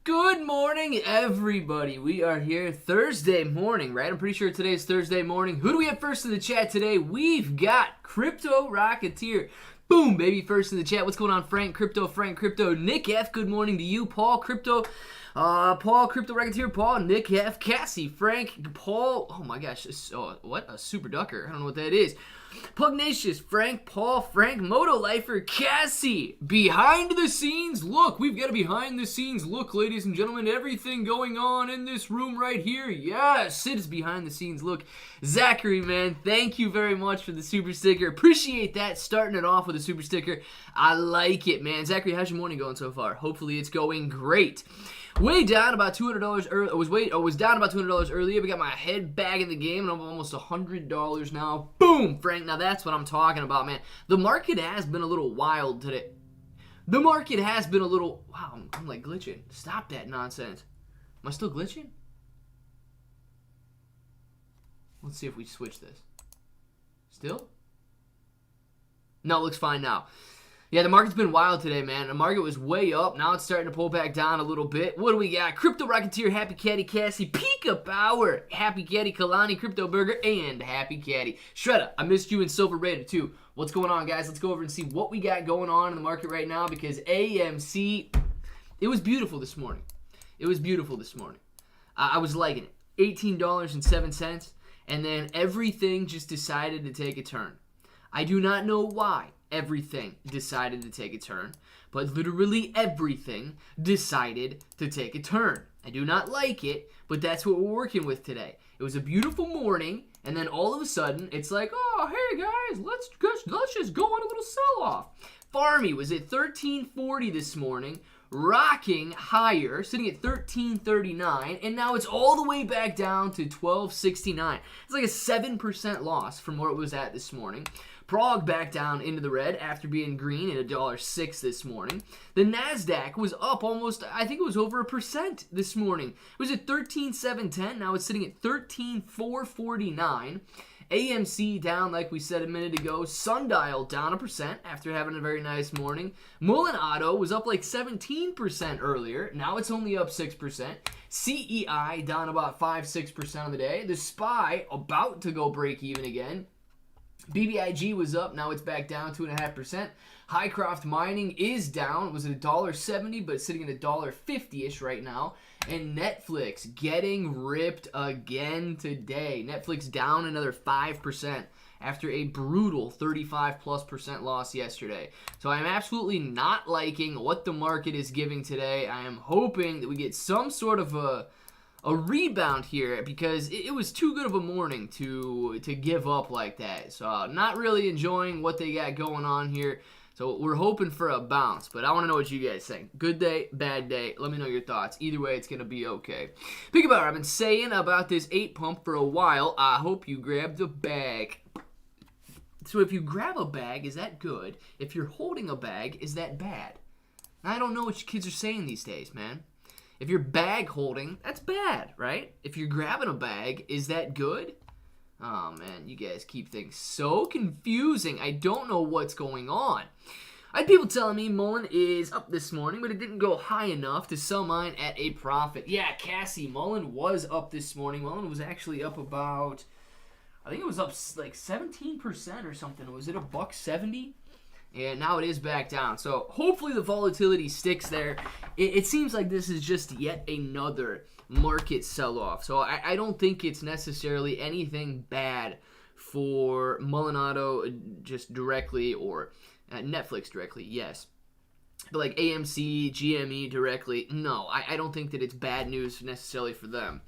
Good morning, everybody. We are here Thursday morning, right? I'm pretty sure today is Thursday morning. Who do we have first in the chat today? We've got Crypto Rocketeer. Boom, baby, first in the chat. What's going on, Frank Crypto, Nick F, good morning to you. Paul Crypto Rocketeer, Paul, Nick F, Cassie, Frank, Paul, oh my gosh, what? A Super Ducker, I don't know what that is. Pugnacious, Frank, Paul, Frank, Moto Lifer, Cassie, behind the scenes look. We've got a behind the scenes look, ladies and gentlemen. Everything going on in this room right here. Yes, it's behind the scenes look. Zachary, man, thank you very much for the super sticker. Appreciate that, starting it off with a super sticker. I like it, man. Zachary, how's your morning going so far? Hopefully it's going great. Way down about $200 early. I was down about $200 earlier. We got my head back in the game, and I'm almost $100 now. Boom, Frank. Now that's what I'm talking about, man. The market has been a little wild today. The market has been a little. Wow, I'm like glitching. Stop that nonsense. Am I still glitching? Let's see if we switch this. Still? No, it looks fine now. Yeah, the market's been wild today, man. The market was way up. Now it's starting to pull back down a little bit. What do we got? Crypto Rocketeer, Happy Caddy, Cassie, Pika Power, Happy Caddy, Kalani, Crypto Burger, and Happy Caddy. Shredda, I missed you in Silver Raider, too. What's going on, guys? Let's go over and see what we got going on in the market right now because AMC, it was beautiful this morning. It was beautiful this morning. I was liking it. $18.07, and then everything just decided to take a turn. I do not know why everything decided to take a turn, but literally everything decided to take a turn. I do not like it, but that's what we're working with today. It was a beautiful morning, and then all of a sudden, it's like, oh, hey guys, let's just go on a little sell-off. Farmy was at 1340 this morning, rocking higher, sitting at 1339, and now it's all the way back down to 1269. It's like a 7% loss from where it was at this morning. Prague back down into the red after being green at $1.06 this morning. The NASDAQ was up almost, I think it was over 1% this morning. It was at 13,710. Now it's sitting at 13,449. AMC down, like we said a minute ago. Sundial down 1% after having a very nice morning. Mullen Auto was up like 17% earlier. Now it's only up 6%. CEI down about 5-6% of the day. The SPY about to go break even again. BBIG was up, now it's back down 2.5%. Highcroft Mining is down. It was at $1.70, but it's sitting at $1.50-ish right now. And Netflix getting ripped again today. Netflix down another 5% after a brutal 35+% loss yesterday. So I'm absolutely not liking what the market is giving today. I am hoping that we get some sort of a rebound here because it was too good of a morning to give up like that. So not really enjoying what they got going on here. So we're hoping for a bounce, but I want to know what you guys think. Good day, bad day. Let me know your thoughts. Either way, it's going to be okay. Think about it. I've been saying about this 8 pump for a while. I hope you grabbed a bag. So if you grab a bag, is that good? If you're holding a bag, is that bad? I don't know what you kids are saying these days, man. If you're bag holding, that's bad, right? If you're grabbing a bag, is that good? Oh, man, you guys keep things so confusing. I don't know what's going on. I had people telling me Mullen is up this morning, but it didn't go high enough to sell mine at a profit. Yeah, Cassie, Mullen was up this morning. Mullen was actually up about, I think it was up like 17% or something. Was it $1.70? And now it is back down. So hopefully the volatility sticks there. It seems like this is just yet another market sell-off. So I don't think it's necessarily anything bad for Mullen Auto just directly or Netflix directly, yes. But like AMC, GME directly, no. I don't think that it's bad news necessarily for them.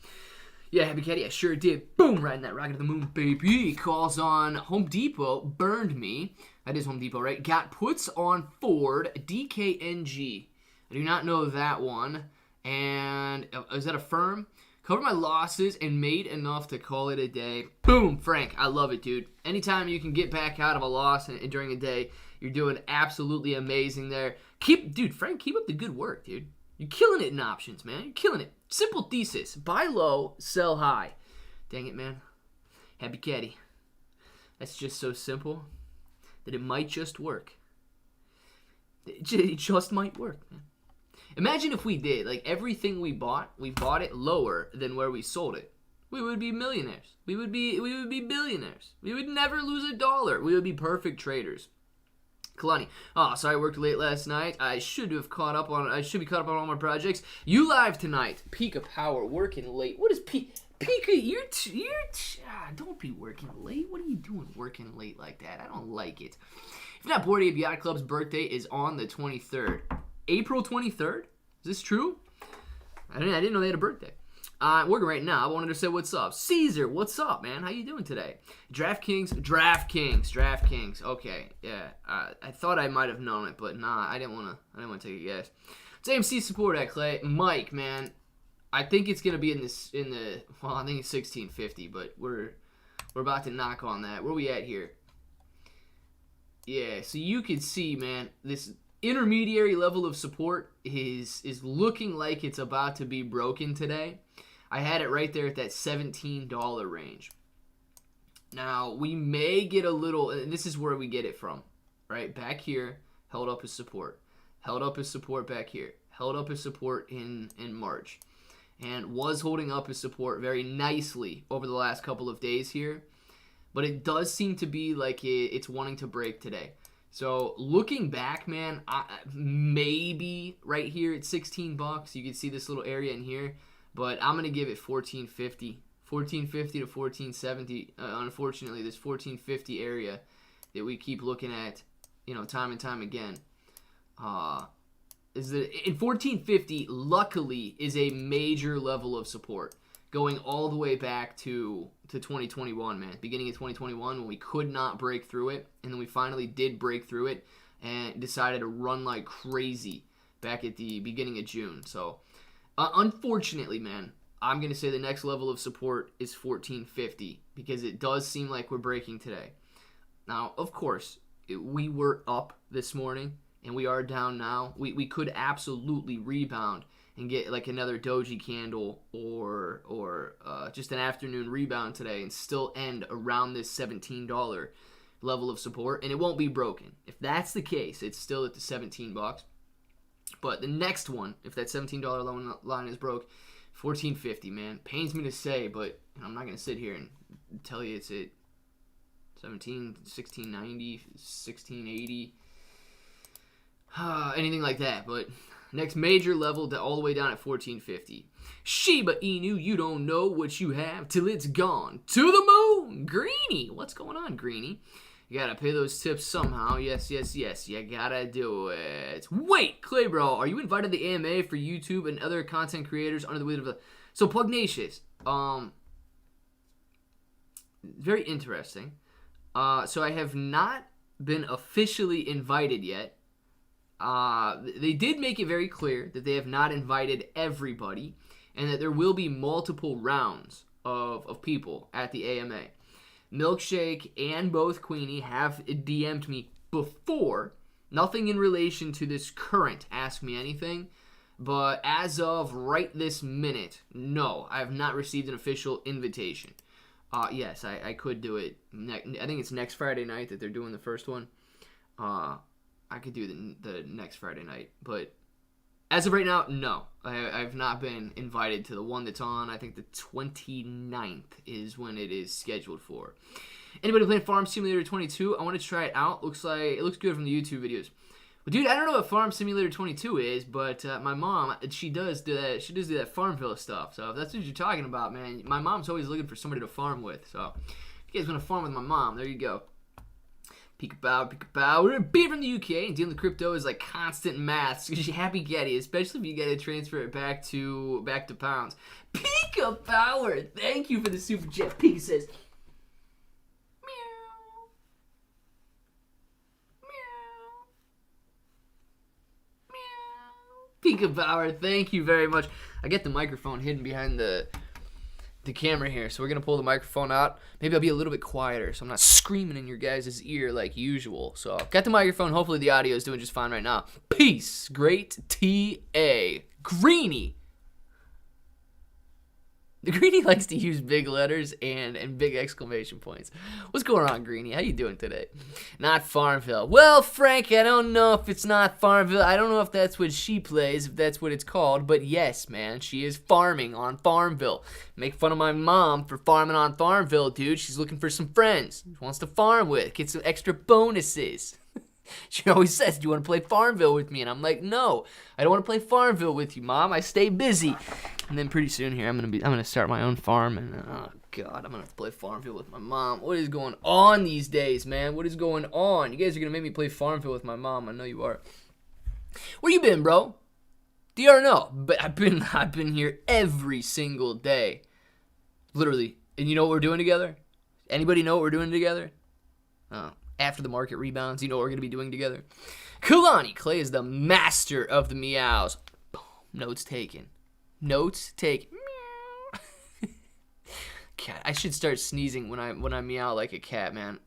Yeah, Happy Caddy, I sure did. Boom, riding that rocket to the moon, baby. Calls on Home Depot, burned me. That is Home Depot, right? Got puts on Ford, DKNG. I do not know that one. And is that a firm? Covered my losses and made enough to call it a day. Boom, Frank, I love it, dude. Anytime you can get back out of a loss during a day, you're doing absolutely amazing there. Frank, keep up the good work, dude. You're killing it in options, man. You're killing it. Simple thesis. Buy low, sell high. Dang it, man. Happy Caddy. That's just so simple that it might just work. It just might work, man. Imagine if we did, like, everything we bought it lower than where we sold it. We would be millionaires. We would be billionaires. We would never lose a dollar. We would be perfect traders. Kalani, oh, sorry I worked late last night. I should be caught up on all my projects. You live tonight. Peak of power, working late. What is peak? Don't be working late. What are you doing working late like that? I don't like it. If not, Bored Ape Yacht Club's birthday is on the 23rd. April 23rd? Is this true? I didn't know they had a birthday. Working right now. I wanted to say what's up. Caesar, what's up, man? How you doing today? DraftKings. Okay, yeah. I thought I might have known it, but nah, I didn't want to take a guess. It's AMC support at Clay. Mike, man. I think it's gonna be I think it's 1650, but we're about to knock on that. Where we at here? Yeah, so you can see, man, this intermediary level of support is looking like it's about to be broken today. I had it right there at that $17 range. Now, we may get a little, and this is where we get it from, right? Back here, held up as support. Held up as support back here. Held up as support in March. And was holding up as support very nicely over the last couple of days here. But it does seem to be like it's wanting to break today. So looking back, man, maybe right here at $16, you can see this little area in here. But I'm going to give it $14.50. $14.50 to $14.70. Unfortunately, this $14.50 area that we keep looking at, time and time again, is that in $14.50, luckily, is a major level of support. Going all the way back to 2021, man. Beginning of 2021 when we could not break through it. And then we finally did break through it and decided to run like crazy back at the beginning of June. So, unfortunately, man, I'm going to say the next level of support is $14.50 because it does seem like we're breaking today. Now, of course, we were up this morning and we are down now. We could absolutely rebound and get like another doji candle or just an afternoon rebound today and still end around this $17 level of support, and it won't be broken. If that's the case, it's still at the $17. But the next one, if that $17 line is broke, $14.50, man. Pains me to say, but I'm not going to sit here and tell you it's at $17, $16.90, $16.80, anything like that, but next major level all the way down at $14.50. Shiba Inu, you don't know what you have till it's gone. To the moon! Greeny! What's going on, Greeny? You gotta pay those tips somehow. Yes. You gotta do it. Wait, Clay Bro, are you invited to the AMA for YouTube and other content creators under the weight of the... So, Pugnacious. Very interesting. So, I have not been officially invited yet. They did make it very clear that they have not invited everybody and that there will be multiple rounds of people at the AMA. Milkshake and both Queenie have DM'd me before. Nothing in relation to this current Ask Me Anything. But as of right this minute, no, I have not received an official invitation. Yes, I could do it. I think it's next Friday night that they're doing the first one. I could do the next Friday night. But as of right now, no. I've not been invited to the one that's on. I think the 29th is when it is scheduled for. Anybody playing Farm Simulator 22? I want to try it out. It looks good from the YouTube videos. Well, dude, I don't know what Farm Simulator 22 is, but my mom, she does do that Farmville stuff. So if that's what you're talking about, man, my mom's always looking for somebody to farm with. So if you guys want to farm with my mom, there you go. Peekaboo. We're being from the UK and dealing with crypto is like constant maths. You happy Getty, especially if you gotta transfer it back to pounds. Peekaboo, thank you for the super chat. Pika says, meow, meow, meow. Peekaboo, thank you very much. I get the microphone hidden behind the camera here, so we're gonna pull the microphone out. Maybe I'll be a little bit quieter so I'm not screaming in your guys' ear like usual. So got the microphone. Hopefully the audio is doing just fine right now. Peace. Great TA. Greeny. The Greenie likes to use big letters and big exclamation points. What's going on, Greenie? How you doing today? Not Farmville. Well, Frank, I don't know if it's not Farmville. I don't know if that's what she plays, if that's what it's called. But yes, man, she is farming on Farmville. Make fun of my mom for farming on Farmville, dude. She's looking for some friends. She wants to farm with. Get some extra bonuses. She always says, do you want to play Farmville with me? And I'm like, no, I don't want to play Farmville with you, Mom. I stay busy. And then pretty soon here, I'm gonna start my own farm, and oh god, I'm gonna have to play Farmville with my mom. What is going on these days, man? What is going on? You guys are gonna make me play Farmville with my mom. I know you are. Where you been, bro? DR no, but I've been here every single day, literally. And you know what we're doing together? Anybody know what we're doing together? Oh. After the market rebounds, you know what we're going to be doing together? Kalani Clay is the master of the meows. Notes taken. Notes taken. Cat, I should start sneezing when I meow like a cat, man.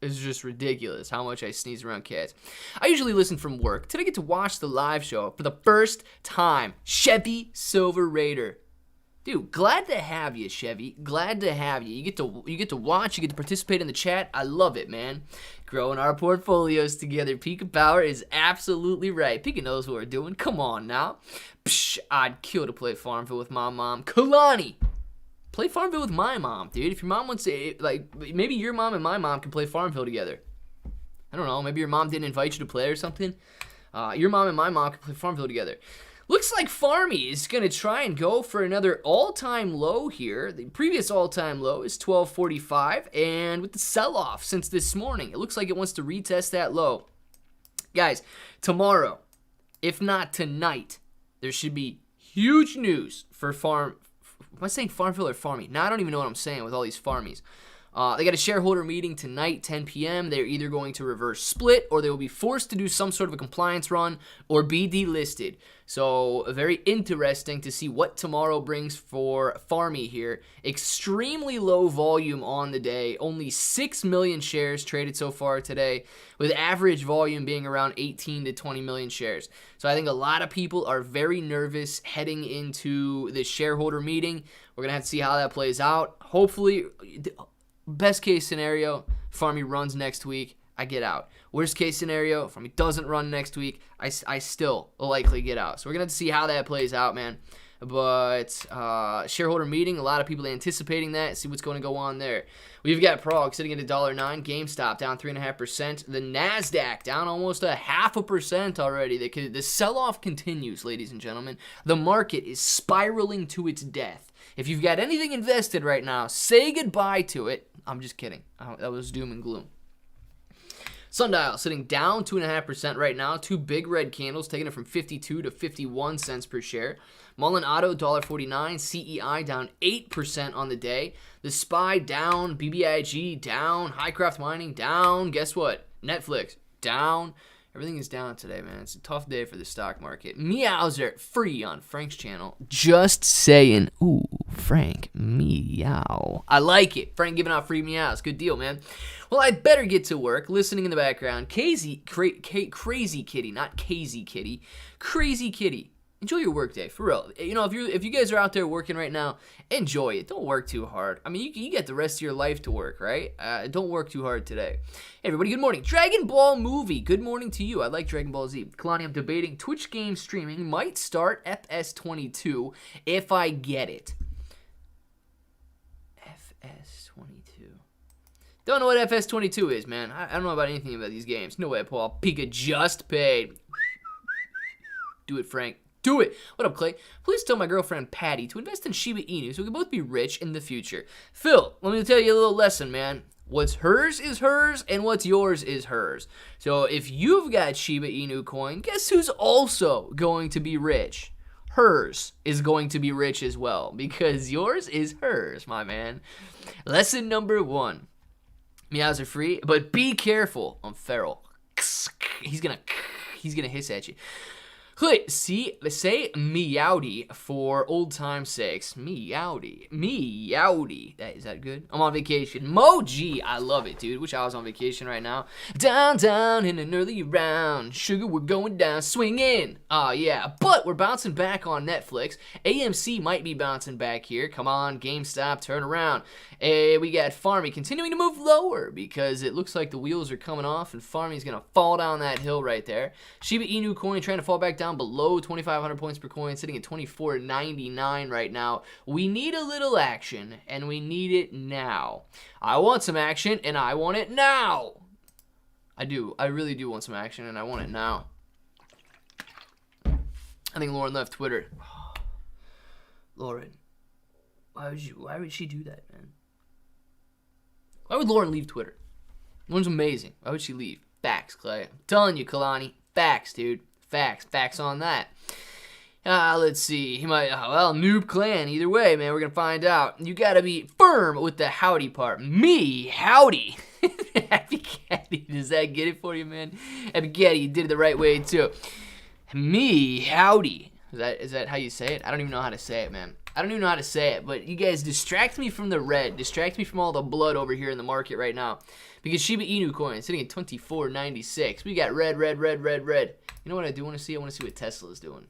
It's just ridiculous how much I sneeze around cats. I usually listen from work. Today I get to watch the live show for the first time. Chevy Silver Raider. Dude, glad to have you, Chevy. Glad to have you. You get to watch, you get to participate in the chat. I love it, man. Growing our portfolios together. Pika Power is absolutely right. Pika knows what we're doing. Come on now. Psh, I'd kill to play Farmville with my mom. Kalani, play Farmville with my mom, dude. If your mom wants to, like, maybe your mom and my mom can play Farmville together. I don't know. Maybe your mom didn't invite you to play or something. Your mom and my mom can play Farmville together. Looks like Farmy is going to try and go for another all-time low here. The previous all-time low is 1245, and with the sell-off since this morning, it looks like it wants to retest that low. Guys, tomorrow, if not tonight, there should be huge news for Am I saying Farmville or Farmy? Now, I don't even know what I'm saying with all these Farmies. They got a shareholder meeting tonight, 10 p.m. They're either going to reverse split, or they will be forced to do some sort of a compliance run or be delisted. So very interesting to see what tomorrow brings for Farmy here. Extremely low volume on the day. Only 6 million shares traded so far today, with average volume being around 18 to 20 million shares. So I think a lot of people are very nervous heading into the shareholder meeting. We're going to have to see how that plays out. Hopefully, best case scenario, Farmy runs next week, I get out. Worst case scenario, Farmy doesn't run next week, I still will likely get out. So we're going to have to see how that plays out, man. But shareholder meeting, a lot of people anticipating that, see what's going to go on there. We've got Prague sitting at $1.09, GameStop down 3.5%, the NASDAQ down almost 0.5% already. The sell-off continues, ladies and gentlemen. The market is spiraling to its death. If you've got anything invested right now, say goodbye to it. I'm just kidding. That was doom and gloom. Sundial sitting down 2.5% right now. Two big red candles taking it from 52 to 51 cents per share. Mullen Auto $1.49. CEI down 8% on the day. The SPY down. BBIG down. Highcraft Mining down. Guess what? Netflix down. Everything is down today, man. It's a tough day for the stock market. Meows are free on Frank's channel. Just saying. Ooh, Frank, meow. I like it. Frank giving out free meows. Good deal, man. Well, I better get to work. Listening in the background. Crazy Kitty, not Casey Kitty. Crazy Kitty. Enjoy your workday, for real. You know, if you guys are out there working right now, enjoy it. Don't work too hard. I mean, you get the rest of your life to work, right? Don't work too hard today. Hey, everybody, good morning. Dragon Ball movie. Good morning to you. I like Dragon Ball Z. Kalani, I'm debating Twitch game streaming might start FS22 if I get it. FS22. Don't know what FS22 is, man. I don't know about anything about these games. No way, Paul. Pika just paid. Do it, Frank. Do it. What up, Clay? Please tell my girlfriend Patty to invest in Shiba Inu so we can both be rich in the future. Phil, let me tell you a little lesson, man. What's hers is hers, and what's yours is hers. So if you've got Shiba Inu coin, guess who's also going to be rich? Hers is going to be rich as well, because yours is hers, my man. Lesson number 1. Meows are free, but be careful. I'm feral. He's gonna hiss at you. Hey, see, say meowdy for old time's sakes. Meowdy. Meowdy. Is that good? I'm on vacation. Moji. I love it, dude. Wish I was on vacation right now. Down, down in an early round. Sugar, we're going down. Swinging. Yeah. But we're bouncing back on Netflix. AMC might be bouncing back here. Come on, GameStop, turn around. We got Farmy continuing to move lower because it looks like the wheels are coming off and Farmy's going to fall down that hill right there. Shiba Inu coin trying to fall back down below 2,500 points per coin, sitting at 24.99 right now. We need a little action, and we need it now. I want some action, and I want it now. I do. I really do want some action, and I want it now. I think Lauren left Twitter. Lauren, why would she do that, man? Why would Lauren leave Twitter? Lauren's amazing. Why would she leave? Facts, Clay. I'm telling you, Kalani. Facts, dude. Facts. Facts on that. Let's see. He might, well, noob clan. Either way, man, we're going to find out. You got to be firm with the howdy part. Me, howdy. Happy Caddy. Does that get it for you, man? Happy Caddy, you did it the right way, too. Me, howdy. Is that how you say it? I don't even know how to say it, man. I don't even know how to say it, but you guys distract me from the red. Distract me from all the blood over here in the market right now. Because Shiba Inu coin is sitting at 24.96. We got red, red, red, red, red. You know what I do want to see? I want to see what Tesla is doing.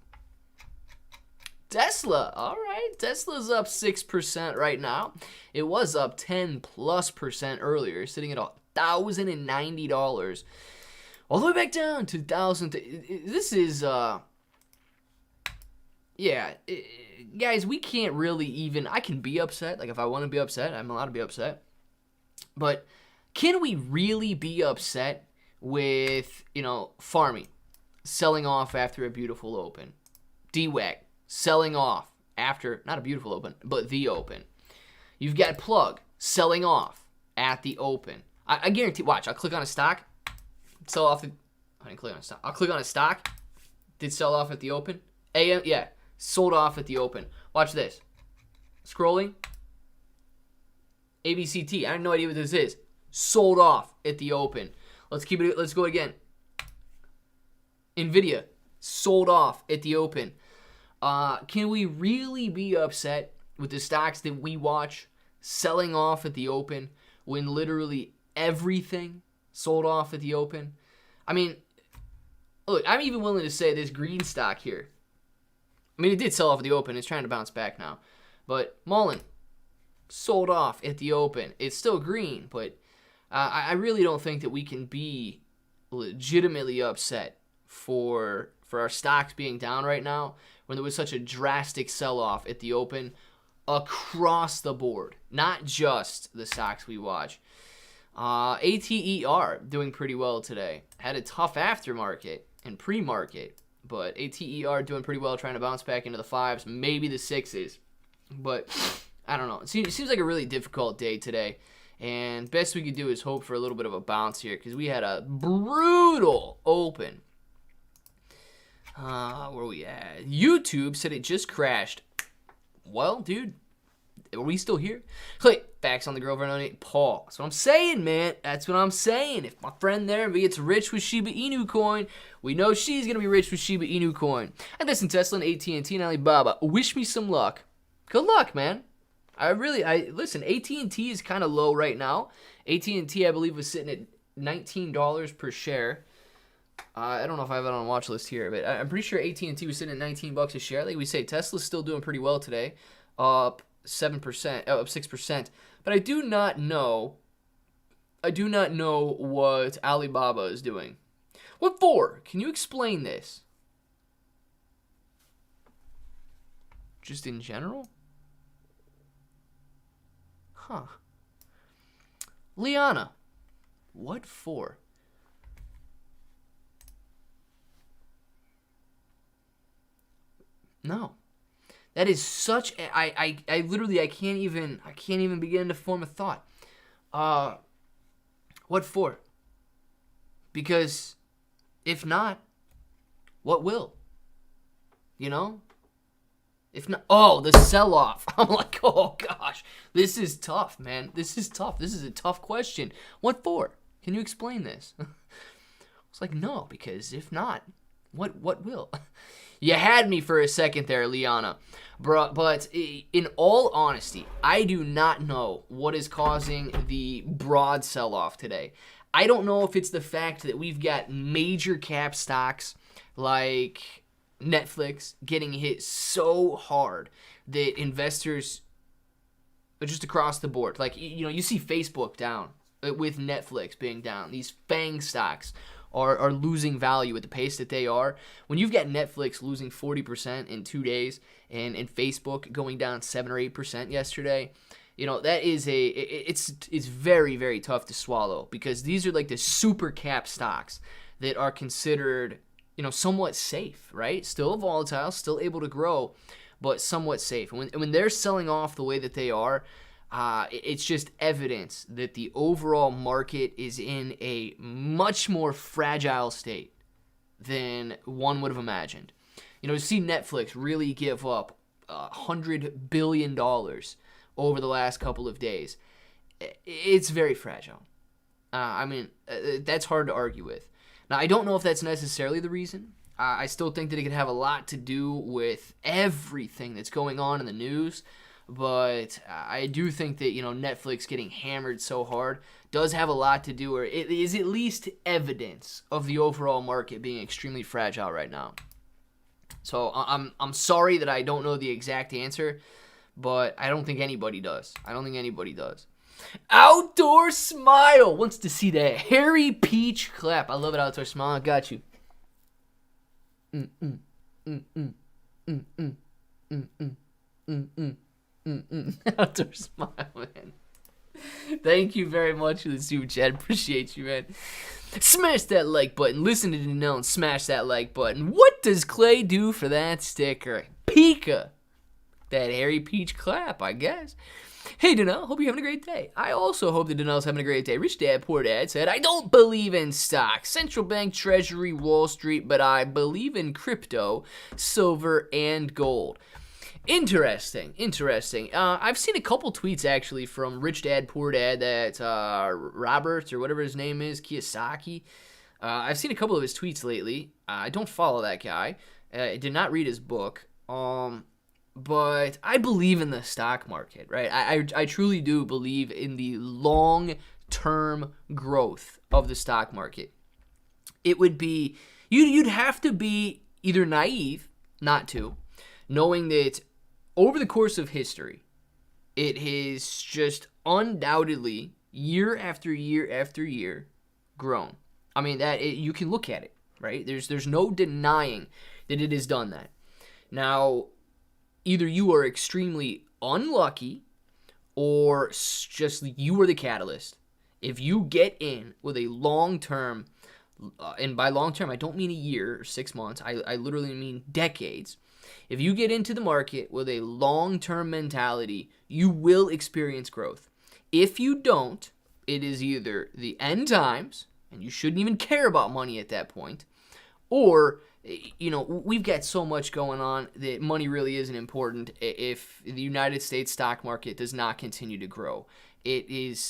Tesla, all right. Tesla's up 6% right now. It was up 10+% earlier, sitting at $1,090. All the way back down to 1,000. This is, yeah, guys, we can't really even, I can be upset. Like, if I want to be upset, I'm allowed to be upset. But can we really be upset with, Farmy selling off after a beautiful open? DWAG selling off after, not a beautiful open, but the open. You've got Plug selling off at the open. I guarantee, watch, I'll click on a stock, sell off the, I didn't click on a stock. I'll click on a stock, did sell off at the open. Yeah, sold off at the open. Watch this. Scrolling. ABCT, I have no idea what this is. Sold off at the open. Let's go again. Nvidia, sold off at the open. Can we really be upset with the stocks that we watch selling off at the open when literally everything sold off at the open? I mean, look, I'm even willing to say this green stock here. I mean, it did sell off at the open. It's trying to bounce back now. But Mullen sold off at the open. It's still green, but I really don't think that we can be legitimately upset for our stocks being down right now when there was such a drastic sell-off at the open across the board, not just the stocks we watch. ATER doing pretty well today. Had a tough aftermarket and pre-market, but ATER doing pretty well, trying to bounce back into the 5s, maybe the 6s. But I don't know. It seems like a really difficult day today. And best we could do is hope for a little bit of a bounce here because we had a brutal open. Where are we at? YouTube said it just crashed. Well, dude, are we still here? Click. Facts on the girlfriend on it. Paul. That's what I'm saying, man. That's what I'm saying. If my friend there gets rich with Shiba Inu coin, we know she's going to be rich with Shiba Inu coin. I invest in Tesla and AT&T and Alibaba. Wish me some luck. Good luck, man. Listen, AT&T is kind of low right now. AT&T, I believe, was sitting at $19 per share. I don't know if I have it on a watch list here, but I'm pretty sure AT&T was sitting at $19 a share. Like we say, Tesla's still doing pretty well today, up 7%, up 6%. But I do not know what Alibaba is doing. What for? Can you explain this? Just in general? Huh. Liana, what for? No. That is such a, I literally I can't even begin to form a thought. What for? Because if not, what will? You know? If not, the sell-off. I'm like, oh gosh, this is tough, man. This is tough. This is a tough question. What for? Can you explain this? It's like, no, because if not, What will? You had me for a second there, Liana. But in all honesty, I do not know what is causing the broad sell-off today. I don't know if it's the fact that we've got major cap stocks like Netflix getting hit so hard that investors just across the board, like, you see Facebook down with Netflix being down. These FANG stocks are losing value at the pace that they are. When you've got Netflix losing 40% in 2 days and Facebook going down 7 or 8% yesterday, that is it's very, very tough to swallow, because these are like the super cap stocks that are considered, somewhat safe, right? Still volatile, still able to grow, but somewhat safe. And when they're selling off the way that they are, it's just evidence that the overall market is in a much more fragile state than one would have imagined. To see Netflix really give up $100 billion over the last couple of days, it's very fragile. That's hard to argue with. Now, I don't know if that's necessarily the reason. I still think that it could have a lot to do with everything that's going on in the news. But I do think that, Netflix getting hammered so hard does have a lot to do, or it is at least evidence of the overall market being extremely fragile right now. So I'm sorry that I don't know the exact answer, but I don't think anybody does. Outdoor Smile wants to see that hairy peach clap. I love it, Outdoor Smile. I got you. Outdoor Smile, man. Thank you very much for the super chat. Appreciate you, man. Smash that like button. Listen to Danelle and smash that like button. What does Clay do for that sticker? Pika. That hairy peach clap, I guess. Hey, Danelle, hope you're having a great day. I also hope that Danelle's having a great day. Rich Dad, Poor Dad said, I don't believe in stocks, central bank, treasury, Wall Street, but I believe in crypto, silver, and gold. Interesting. I've seen a couple tweets, actually, from Rich Dad, Poor Dad, that Robert, or whatever his name is, Kiyosaki. I've seen a couple of his tweets lately. I don't follow that guy. I did not read his book. But I believe in the stock market, right? I truly do believe in the long-term growth of the stock market. It would be, you'd have to be either naive not to, knowing that over the course of history, it has just undoubtedly, year after year after year, grown. You can look at it, right? There's no denying that it has done that. Now, either you are extremely unlucky or just you are the catalyst. If you get in with a long-term, and by long-term, I don't mean a year or 6 months. I literally mean decades. If you get into the market with a long-term mentality, you will experience growth. If you don't, it is either the end times, and you shouldn't even care about money at that point, or we've got so much going on that money really isn't important if the United States stock market does not continue to grow. That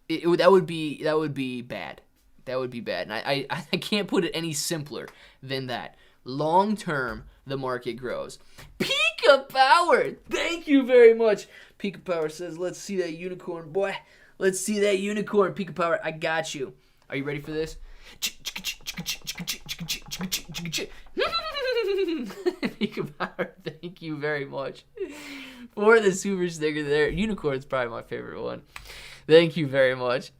would be bad. That would be bad. And I can't put it any simpler than that. Long term, the market grows. Pika Power, thank you very much. Pika Power says, let's see that unicorn, boy. Let's see that unicorn. Pika Power, I got you. Are you ready for this? Pika Power, thank you very much for the super sticker there. Unicorn's probably my favorite one. Thank you very much.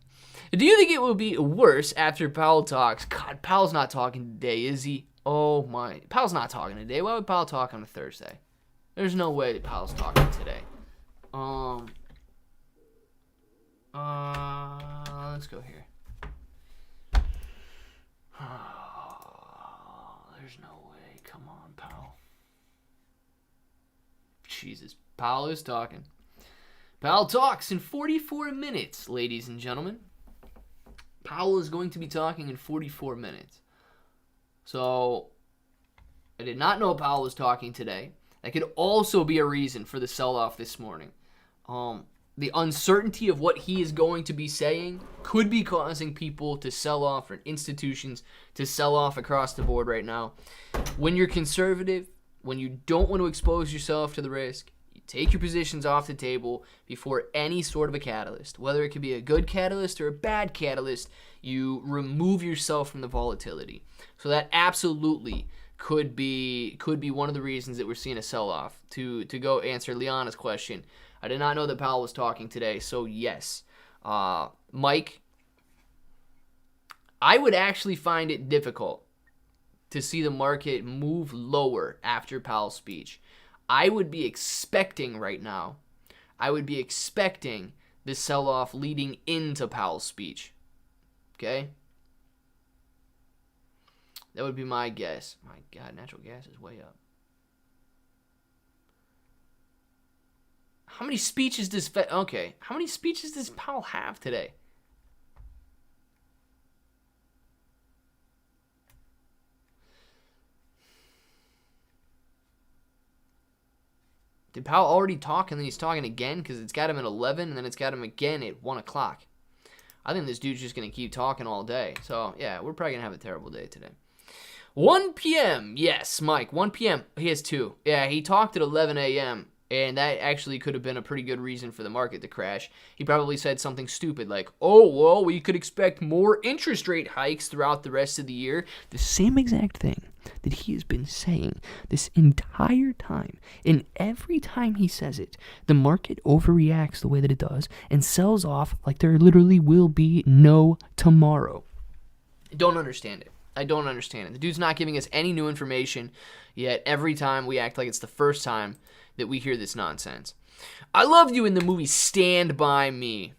Do you think it will be worse after Powell talks? God, Powell's not talking today, is he? Oh my. Powell's not talking today. Why would Powell talk on a Thursday? There's no way that Powell's talking today. Let's go here. There's no way. Come on, Powell. Jesus. Powell is talking. Powell talks in 44 minutes, ladies and gentlemen. Powell is going to be talking in 44 minutes. So, I did not know Powell was talking today. That could also be a reason for the sell-off this morning. the uncertainty of what he is going to be saying could be causing people to sell off, or institutions to sell off across the board right now. When you're conservative, when you don't want to expose yourself to the risk, you take your positions off the table before any sort of a catalyst. Whether it could be a good catalyst or a bad catalyst, you remove yourself from the volatility. So that absolutely could be one of the reasons that we're seeing a sell-off. To go answer Liana's question, I did not know that Powell was talking today, so yes. Mike, I would actually find it difficult to see the market move lower after Powell's speech. I would be expecting right now, the sell-off leading into Powell's speech. Okay? That would be my guess. My God, natural gas is way up. How many speeches does how many speeches does Powell have today? Did Powell already talk and then he's talking again? Because it's got him at 11 and then it's got him again at 1 o'clock. I think this dude's just going to keep talking all day. So, yeah, we're probably going to have a terrible day today. 1 p.m. Yes, Mike, 1 p.m. He has 2. Yeah, he talked at 11 a.m., and that actually could have been a pretty good reason for the market to crash. He probably said something stupid like, oh, well, we could expect more interest rate hikes throughout the rest of the year. The same exact thing that he has been saying this entire time. And every time he says it, the market overreacts the way that it does and sells off like there literally will be no tomorrow. I don't understand it. The dude's not giving us any new information, yet every time we act like it's the first time that we hear this nonsense. I loved you in the movie Stand By Me.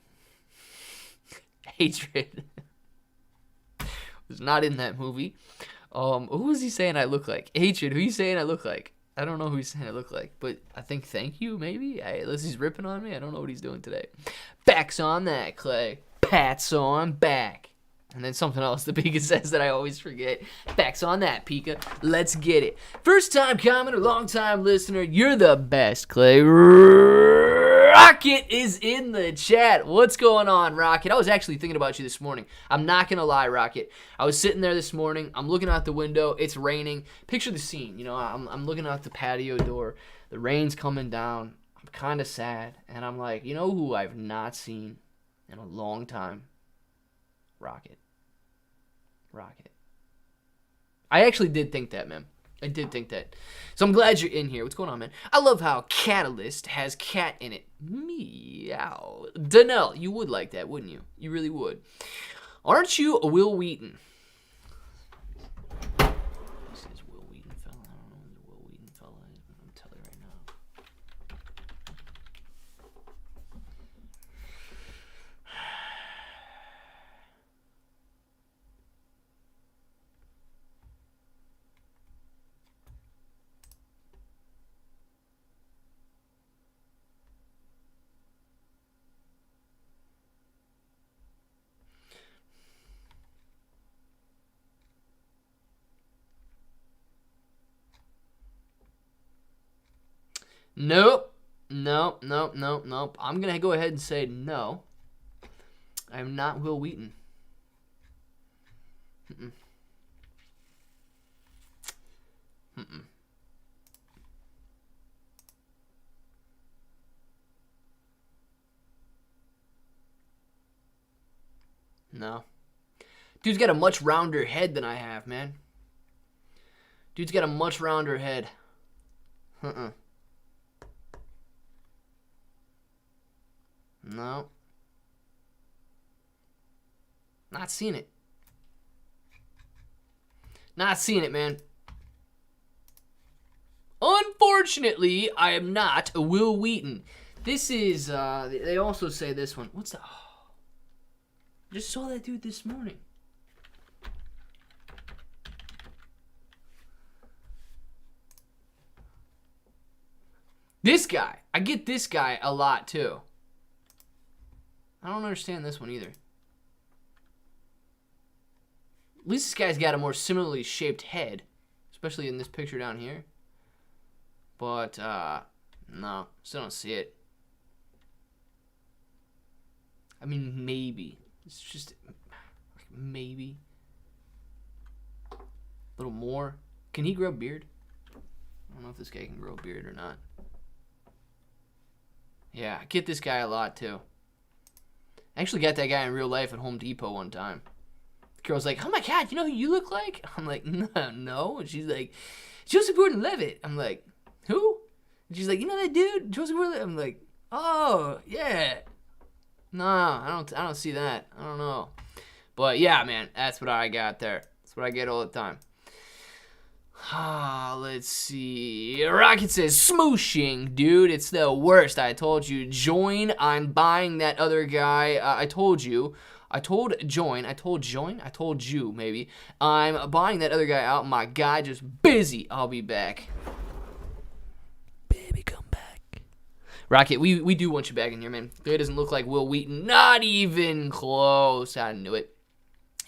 Hatred. Was not in that movie. Who was he saying I look like? Hatred, who you saying I look like? I don't know who he's saying I look like, but I think thank you, maybe? Unless he's ripping on me, I don't know what he's doing today. Backs on that, Clay. Pats on back. And then something else that Pika says that I always forget. Backs on that, Pika. Let's get it. First time commenter, long time listener. You're the best, Clay. Rocket is in the chat. What's going on, Rocket? I was actually thinking about you this morning. I'm not going to lie, Rocket. I was sitting there this morning. I'm looking out the window. It's raining. Picture the scene. You know, I'm looking out the patio door. The rain's coming down. I'm kind of sad. And I'm like, you know who I've not seen in a long time? Rocket. I actually did think that, man. I did think that. So I'm glad you're in here. What's going on, man? I love how Catalyst has cat in it. Meow. Danelle, you would like that, wouldn't you? You really would. Aren't you a Will Wheaton? This is Will Wheaton fella. I don't know who the Will Wheaton fella is, but I'm telling you right now. Nope. I'm going to go ahead and say no. I am not Will Wheaton. No. Dude's got a much rounder head than I have, man. Dude's got a much rounder head. No. Not seeing it. Not seeing it, man. Unfortunately, I am not a Will Wheaton. This is, they also say this one. What's the... Oh, just saw that dude this morning. This guy. I get this guy a lot, too. I don't understand this one either. At least this guy's got a more similarly shaped head. Especially in this picture down here. But, no. Still don't see it. I mean, maybe. It's just maybe. A little more. Can he grow a beard? I don't know if this guy can grow a beard or not. Yeah, I get this guy a lot, too. I actually got that guy in real life at Home Depot one time. The girl's like, oh my God, you know who you look like? I'm like, no. And she's like, Joseph Gordon-Levitt. I'm like, who? And she's like, you know that dude, Joseph Gordon-Levitt? I'm like, oh, yeah. No, I don't see that. I don't know. But yeah, man, that's what I got there. That's what I get all the time. Let's see. Rocket says, smooshing, dude. It's the worst. I told you. Join. I'm buying that other guy. I told you. I told you, maybe. I'm buying that other guy out. My guy just busy. I'll be back. Baby, come back. Rocket, we do want you back in here, man. It doesn't look like Will Wheaton. Not even close. I knew it.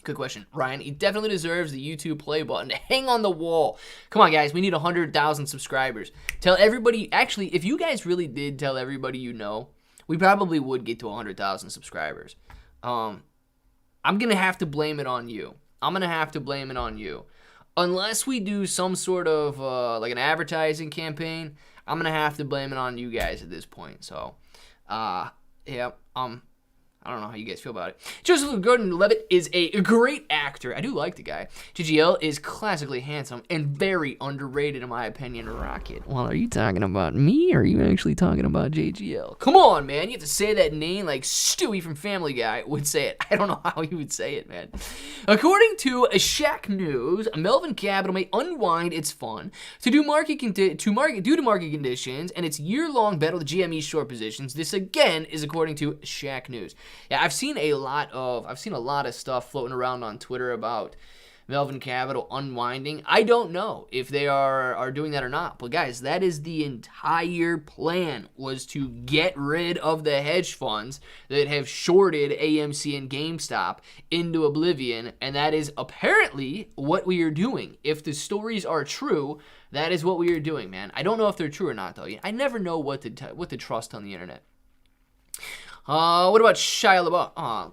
Good question. Ryan, he definitely deserves the YouTube play button to hang on the wall. Come on, guys. We need 100,000 subscribers. Tell everybody. Actually, if you guys really did tell everybody you know, we probably would get to 100,000 subscribers. I'm going to have to blame it on you. Unless we do some sort of like an advertising campaign, I'm going to have to blame it on you guys at this point. So, yeah, I don't know how you guys feel about it. Joseph Gordon-Levitt is a great actor. I do like the guy. JGL is classically handsome and very underrated, in my opinion. Rocket. Well, are you talking about me, or are you actually talking about JGL? Come on, man. You have to say that name like Stewie from Family Guy would say it. I don't know how he would say it, man. According to Shack News, Melvin Capital may unwind its fund due to market conditions and its year-long battle with GME short positions. This again is according to Shack News. Yeah, I've seen a lot of stuff floating around on Twitter about Melvin Capital unwinding. I don't know if they are doing that or not. But guys, that is the entire plan, was to get rid of the hedge funds that have shorted AMC and Gamestop into oblivion. And that is apparently what we are doing. If the stories are true, that is what we are doing, man. I don't know if they're true or not, though. I never know what to trust on the internet. What about Shia LaBeouf?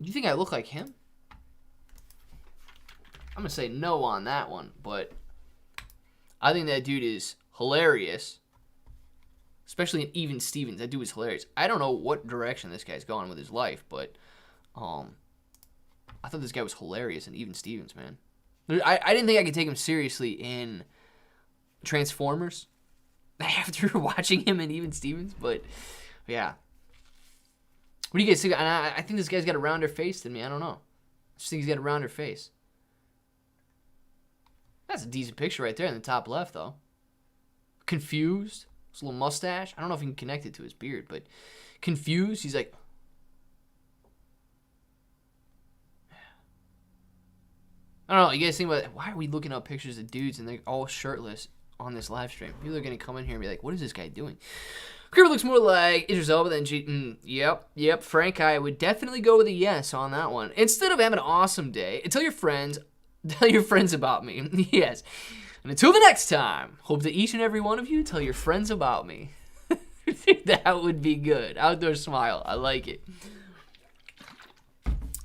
You think I look like him? I'm going to say no on that one, but I think that dude is hilarious, especially in Even Stevens. That dude is hilarious. I don't know what direction this guy's going with his life, but I thought this guy was hilarious in Even Stevens, man. I didn't think I could take him seriously in Transformers after watching him in Even Stevens, but yeah. What do you guys think? I think this guy's got a rounder face than me. I don't know. I just think he's got a rounder face. That's a decent picture right there in the top left, though. Confused. His little mustache. I don't know if he can connect it to his beard, but confused. He's like... I don't know. You guys think about it? Why are we looking up pictures of dudes and they're all shirtless on this live stream? People are going to come in here and be like, what is this guy doing? Creeper looks more like Idris Elba than Yep. Frank, I would definitely go with a yes on that one. Instead of having an awesome day, tell your friends about me. Yes. And until the next time, hope that each and every one of you tell your friends about me. That would be good. Outdoor smile. I like it.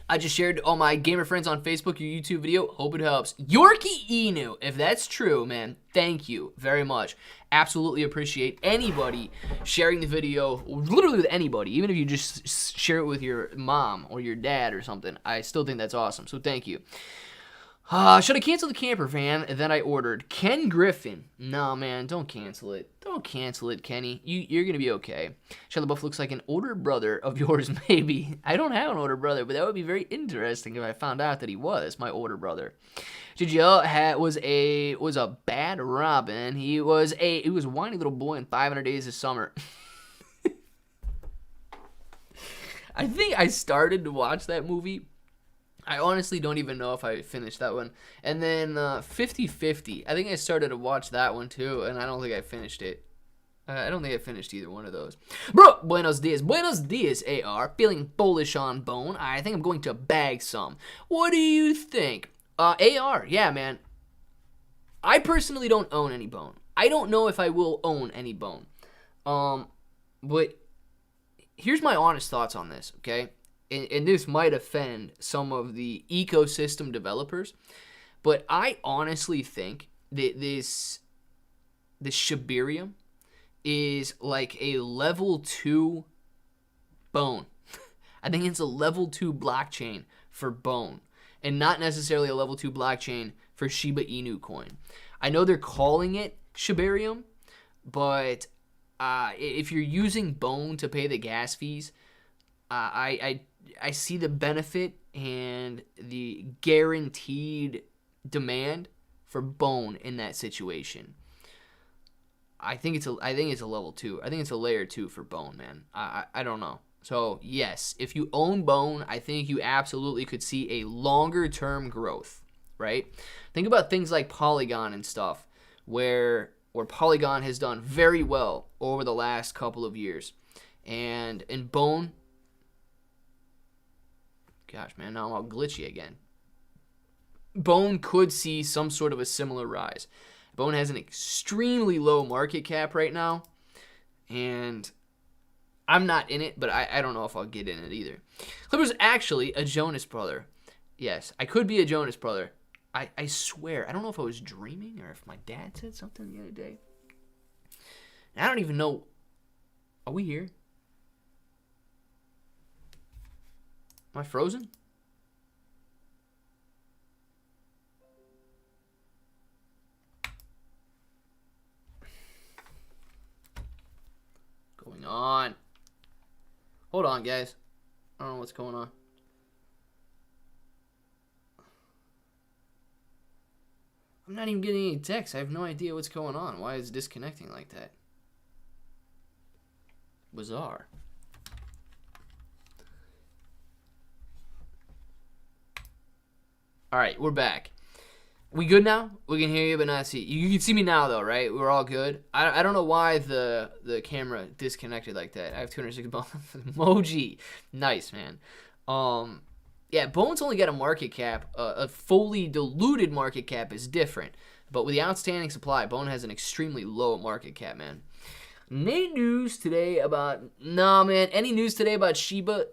I just shared all my gamer friends on Facebook your YouTube video. Hope it helps. Yorkie Inu, if that's true, man, thank you very much. Absolutely appreciate anybody sharing the video, literally with anybody, even if you just share it with your mom or your dad or something. I still think that's awesome, so thank you. Should I cancel the camper van that I ordered? Ken Griffin. No, man, don't cancel it. Don't cancel it, Kenny. You're going to be okay. Shia LaBeouf looks like an older brother of yours, maybe. I don't have an older brother, but that would be very interesting if I found out that he was my older brother. JGL was a bad Robin. He was a whiny little boy in 500 Days of Summer. I think I started to watch that movie. I honestly don't even know if I finished that one. And then 50-50. I think I started to watch that one too, and I don't think I finished it. I don't think I finished either one of those. Bro, buenos dias. Buenos dias, AR. Feeling bullish on Bone. I think I'm going to bag some. What do you think? AR, yeah, man. I personally don't own any Bone. I don't know if I will own any Bone. But here's my honest thoughts on this, okay? And this might offend some of the ecosystem developers, but I honestly think that this Shibarium is like a level 2 Bone. I think it's a level 2 blockchain for Bone, and not necessarily a level 2 blockchain for Shiba Inu coin. I know they're calling it Shibarium, but if you're using Bone to pay the gas fees, I see the benefit and the guaranteed demand for Bone in that situation. I think it's a level 2. I think it's a layer 2 for Bone, man. I don't know. So yes, if you own Bone, I think you absolutely could see a longer term growth, right? Think about things like Polygon and stuff, where Polygon has done very well over the last couple of years. And in Bone, gosh, man, now I'm all glitchy again. Bone could see some sort of a similar rise. Bone has an extremely low market cap right now, and I'm not in it, but I don't know if I'll get in it either. Clipper's actually a Jonas brother. Yes, I could be a Jonas brother. I swear, I don't know if I was dreaming or if my dad said something the other day. I don't even know. Are we here? Am I frozen? Going on? Hold on, guys. I don't know what's going on. I'm not even getting any texts. I have no idea what's going on. Why is it disconnecting like that? Bizarre. All right, we're back. We good now? We can hear you but not see you. You can see me now though, right? We're all good. I don't know why the camera disconnected like that. I have 260 emoji. Nice, man. Yeah, Bone's only got a market cap. A fully diluted market cap is different. But with the outstanding supply, Bone has an extremely low market cap, man. Any news today about... Nah, man. Any news today about Sheba?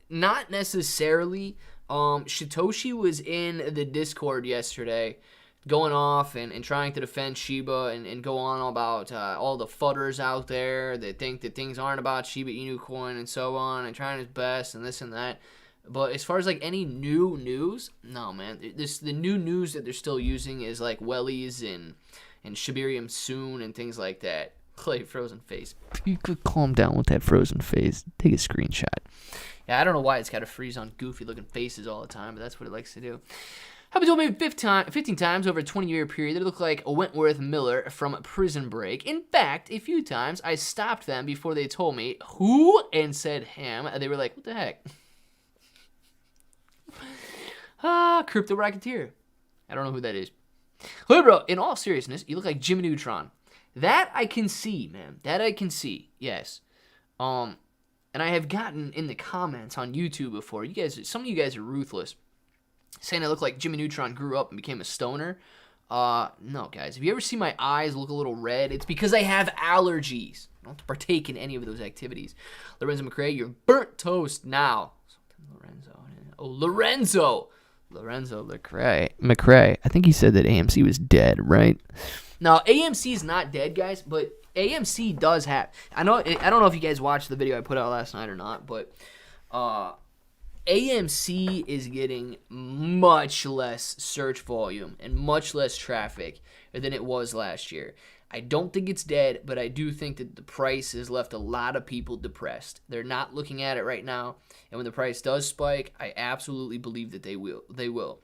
Not necessarily. Satoshi was in the Discord yesterday going off and trying to defend Sheba and go on about all the fudders out there that think that things aren't about Shiba Inu coin and so on, and trying his best and this and that. But as far as like any new news, no, man. The new news that they're still using is like wellies and Shibarium soon and things like that. Clay frozen face. You could calm down with that frozen face. Take a screenshot. Yeah, I don't know why it's got to freeze on goofy looking faces all the time, but that's what it likes to do. Happened told me 15 times over a 20-year period that it looked like a Wentworth Miller from Prison Break. In fact, a few times I stopped them before they told me who and said him. They were like, what the heck? Crypto Racketeer. I don't know who that is. Hey, bro, in all seriousness, you look like Jimmy Neutron. That I can see, man. That I can see. Yes. And I have gotten in the comments on YouTube before. Some of you guys are ruthless, saying I look like Jimmy Neutron grew up and became a stoner. No, guys. If you ever see my eyes look a little red, it's because I have allergies. I don't have to partake in any of those activities. Lorenzo McRae, you're burnt toast now. Lorenzo. Oh, Lorenzo McRae. I think he said that AMC was dead, right? Now, AMC is not dead, guys, but AMC does have... I don't know if you guys watched the video I put out last night or not, but AMC is getting much less search volume and much less traffic than it was last year. I don't think it's dead, but I do think that the price has left a lot of people depressed. They're not looking at it right now, and when the price does spike, I absolutely believe that they will. They will.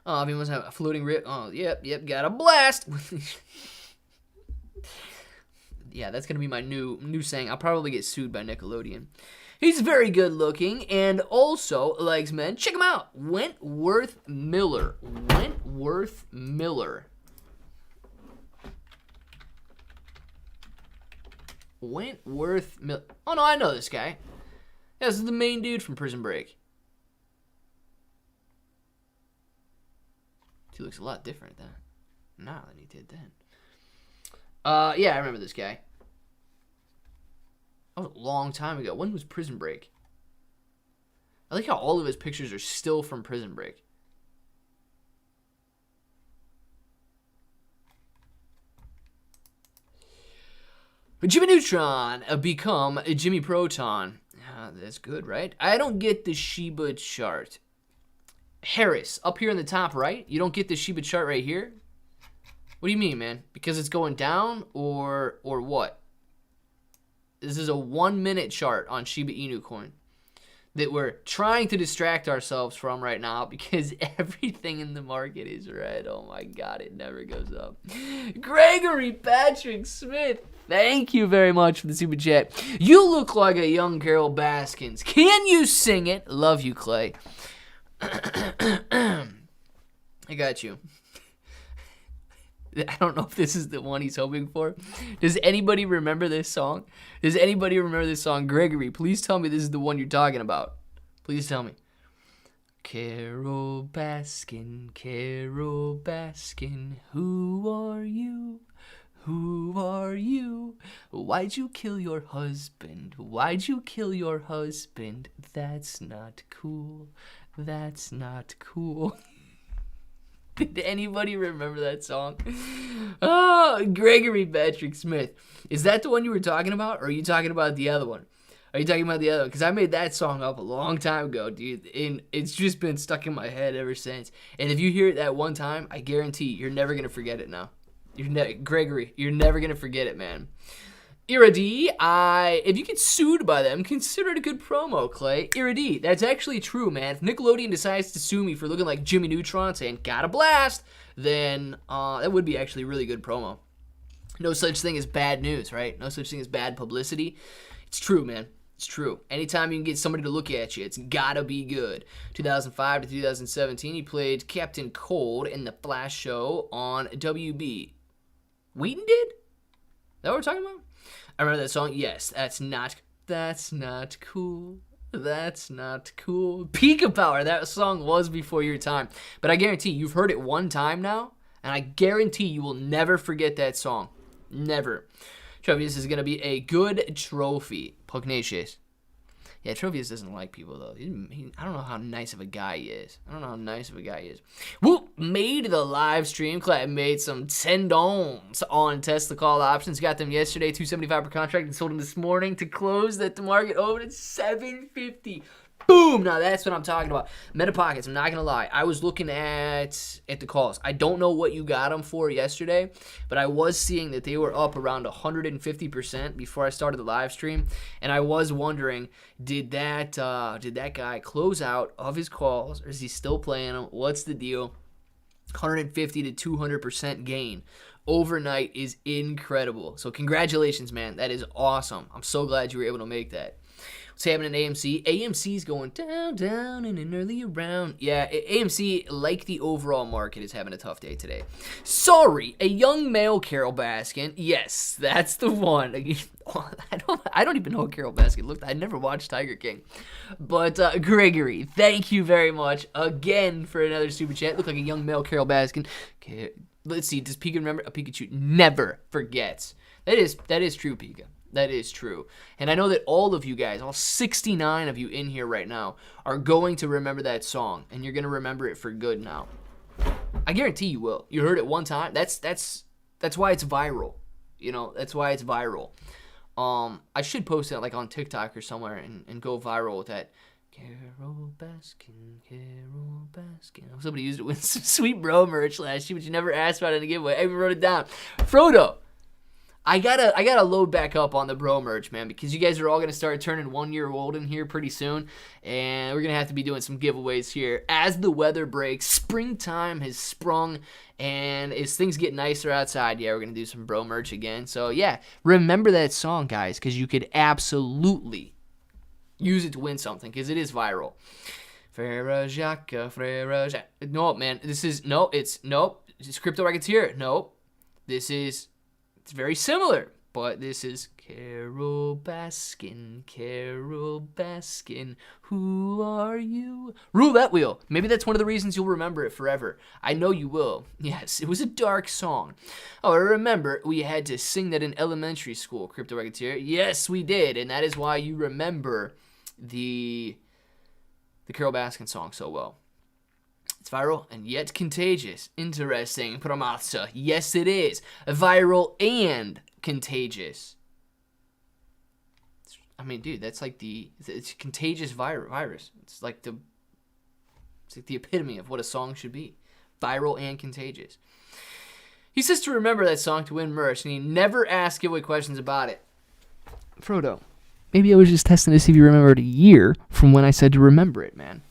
Oh, if anyone's having a floating rip. Oh, yep, got a blast. Yeah, that's going to be my new saying. I'll probably get sued by Nickelodeon. He's very good looking and also likes men. Check him out. Wentworth Miller. Oh, no, I know this guy. Yeah, this is the main dude from Prison Break. He looks a lot different now than he did then. Yeah, I remember this guy. That was a long time ago. When was Prison Break? I like how all of his pictures are still from Prison Break. Jimmy Neutron become Jimmy Proton. That's good, right? I don't get the Shiba chart. Harris, up here in the top right, you don't get the Shiba chart right here? What do you mean, man? Because it's going down or what? This is a 1 minute chart on Shiba Inu coin that we're trying to distract ourselves from right now because everything in the market is red. Oh my God, it never goes up. Gregory Patrick Smith, thank you very much for the super chat. You look like a young Carol Baskins. Can you sing it? Love you, Clay. I got you. I don't know if this is the one he's hoping for. Does anybody remember this song? Does anybody remember this song? Gregory, please tell me this is the one you're talking about. Please tell me. Carol Baskin, who are you? Who are you? Why'd you kill your husband? Why'd you kill your husband? That's not cool. That's not cool. Did anybody remember that song? Oh, Gregory Patrick Smith. Is that the one you were talking about, or are you talking about the other one? Are you talking about the other one? Because I made that song up a long time ago, dude, and it's just been stuck in my head ever since. And if you hear it that one time, I guarantee you're never going to forget it now. Gregory, you're never going to forget it, man. Ira D, if you get sued by them, consider it a good promo, Clay. Ira D, that's actually true, man. If Nickelodeon decides to sue me for looking like Jimmy Neutron saying, got a blast, then that would be actually a really good promo. No such thing as bad news, right? No such thing as bad publicity. It's true, man. It's true. Anytime you can get somebody to look at you, it's gotta be good. 2005 to 2017, he played Captain Cold in the Flash show on WB. Wheaton did? Is that what we're talking about? I remember that song. Yes, that's not cool. That's not cool. Pika Power, that song was before your time. But I guarantee you've heard it one time now, and I guarantee you will never forget that song. Never. Tropius is going to be a good trophy. Pugnacious. Yeah, Tropius doesn't like people, though. I don't know how nice of a guy he is. Whoop! Made the live stream. Clap made some $10 on Tesla call options. Got them yesterday, $275 per contract, and sold them this morning to close that the market opened at $750. Boom! Now that's what I'm talking about. Meta Pockets, I'm not going to lie. I was looking at the calls. I don't know what you got them for yesterday, but I was seeing that they were up around 150% before I started the live stream, and I was wondering, did that guy close out of his calls, or is he still playing them? What's the deal? 150 to 200% gain overnight is incredible. So congratulations, man. That is awesome. I'm so glad you were able to make that. What's happening at AMC? AMC's going down in an early round. Yeah, AMC, like the overall market, is having a tough day today. Sorry, a young male Carol Baskin. Yes, that's the one. I don't even know what Carol Baskin looked like. I never watched Tiger King. But Gregory, thank you very much again for another super chat. Look like a young male Carol Baskin. Okay, let's see. Does Pika remember? A Pikachu never forgets. That is true, Pika. That is true. And I know that all of you guys, all 69 of you in here right now, are going to remember that song, and you're going to remember it for good now. I guarantee you will. You heard it one time. That's why it's viral. You know, that's why it's viral. I should post it like on TikTok or somewhere and go viral with that. Carol Baskin. Somebody used it with some sweet bro merch last year, but you never asked about it in a giveaway. I even wrote it down. Frodo. I gotta load back up on the bro merch, man, because you guys are all gonna start turning 1 year old in here pretty soon, and we're gonna have to be doing some giveaways here as the weather breaks. Springtime has sprung, and as things get nicer outside, yeah, we're gonna do some bro merch again. So yeah, remember that song, guys, because you could absolutely use it to win something, because it is viral. Frere Jacques. No, man, it's Crypto Records here. Nope, it's very similar, but this is Carol Baskin, who are you? Roulette wheel. Maybe that's one of the reasons you'll remember it forever. I know you will. Yes, it was a dark song. Oh, I remember we had to sing that in elementary school, Crypto Racketeer. Yes, we did, and that is why you remember the Carole Baskin song so well. It's viral and yet contagious. Interesting, Pramasa. Yes, it is. Viral and contagious. I mean, dude, that's like it's a contagious virus. It's like the epitome of what a song should be. Viral and contagious. He says to remember that song to win merch, and he never asks giveaway questions about it. Frodo, maybe I was just testing to see if you remembered a year from when I said to remember it, man.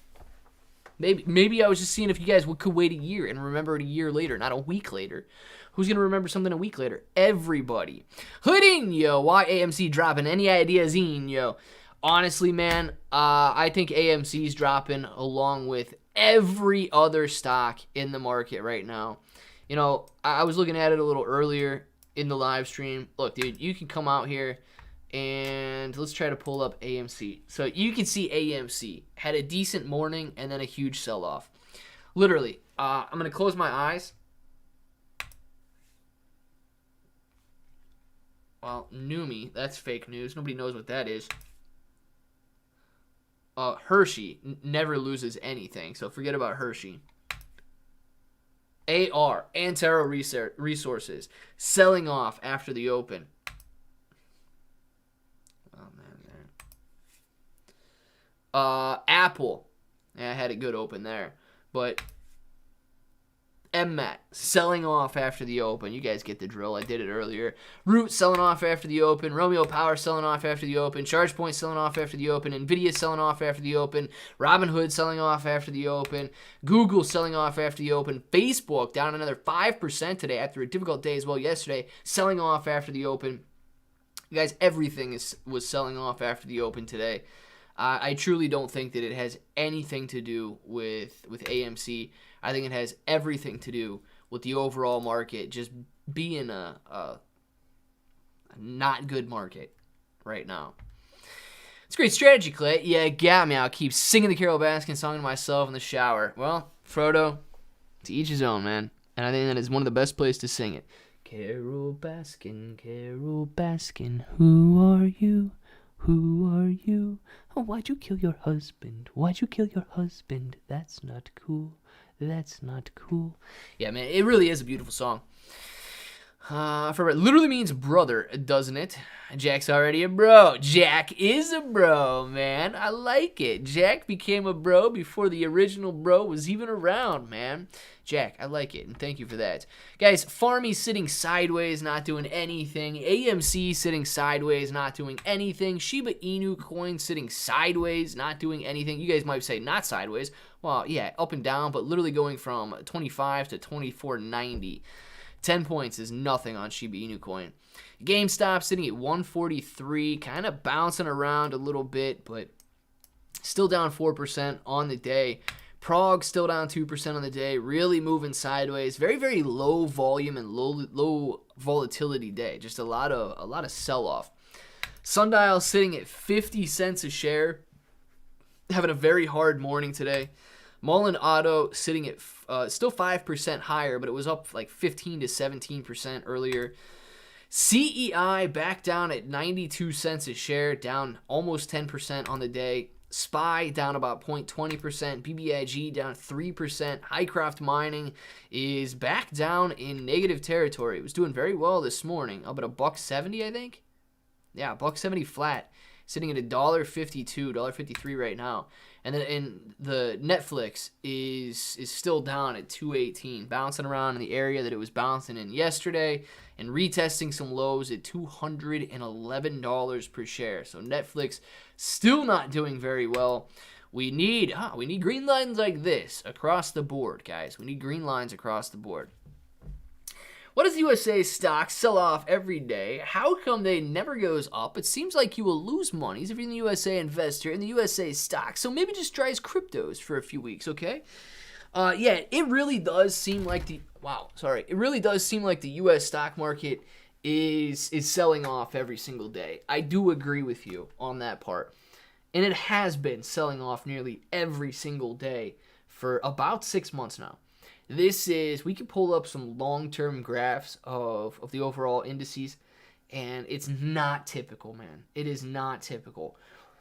Maybe I was just seeing if you guys could wait a year and remember it a year later, not a week later. Who's going to remember something a week later? Everybody. Houdinho, why AMC dropping? Any ideas, yo? Honestly, man, I think AMC's dropping along with every other stock in the market right now. You know, I was looking at it a little earlier in the live stream. Look, dude, you can come out here and let's try to pull up AMC. So you can see AMC had a decent morning and then a huge sell-off. Literally, I'm going to close my eyes. Well, Numi, that's fake news. Nobody knows what that is. Hershey never loses anything, so forget about Hershey. AR, Antero Resources, selling off after the open. Oh, man. Apple. Yeah, I had a good open there. But MMAT, selling off after the open. You guys get the drill. I did it earlier. Root selling off after the open. Romeo Power selling off after the open. ChargePoint selling off after the open. Nvidia selling off after the open. Robinhood selling off after the open. Google selling off after the open. Facebook down another 5% today after a difficult day as well yesterday. Selling off after the open. You guys, everything was selling off after the open today. I truly don't think that it has anything to do with AMC. I think it has everything to do with the overall market just being a not good market right now. It's a great strategy, Clay. Yeah, it got me. I'll keep singing the Carole Baskin song to myself in the shower. Well, Frodo, to each his own, man. And I think that is one of the best places to sing it. Carole Baskin, who are you? Who are you? Oh, why'd you kill your husband? Why'd you kill your husband? That's not cool. That's not cool. Yeah, man, it really is a beautiful song. It literally means brother, doesn't it? Jack's already a bro. Jack is a bro, man. I like it. Jack became a bro before the original bro was even around, man. Jack, I like it, and thank you for that. Guys, Farmy sitting sideways, not doing anything. AMC sitting sideways, not doing anything. Shiba Inu coin sitting sideways, not doing anything. You guys might say not sideways. Well, yeah, up and down, but literally going from 25 to 24.90. 10 points is nothing on Shiba Inu coin. Gamestop sitting at 143, kind of bouncing around a little bit, but still down 4% on the day. Prague still down 2% on the day, really moving sideways. Very, very low volume and low volatility day. Just a lot of sell-off. Sundial sitting at 50 cents a share, having a very hard morning today. Mullen Auto sitting at still 5% higher, but it was up like 15 to 17% earlier. CEI back down at 92 cents a share, down almost 10% on the day. SPY down about 0.20%. BBIG down 3%. Highcroft Mining is back down in negative territory. It was doing very well this morning, up at $1.70, I think. Yeah, $1.70 flat, sitting at $1.52, $1.53 right now. And then the Netflix is still down at $2.18, bouncing around in the area that it was bouncing in yesterday, and retesting some lows at $211 per share. So Netflix still not doing very well. We need green lines like this across the board, guys. We need green lines across the board. What does USA stocks sell off every day? How come they never goes up? It seems like you will lose monies if you're in the USA investor in the USA stocks. So maybe just try cryptos for a few weeks, okay? Yeah, it really does seem like the US stock market is selling off every single day. I do agree with you on that part. And it has been selling off nearly every single day for about 6 months now. We can pull up some long-term graphs of the overall indices, and it's not typical, man. It is not typical.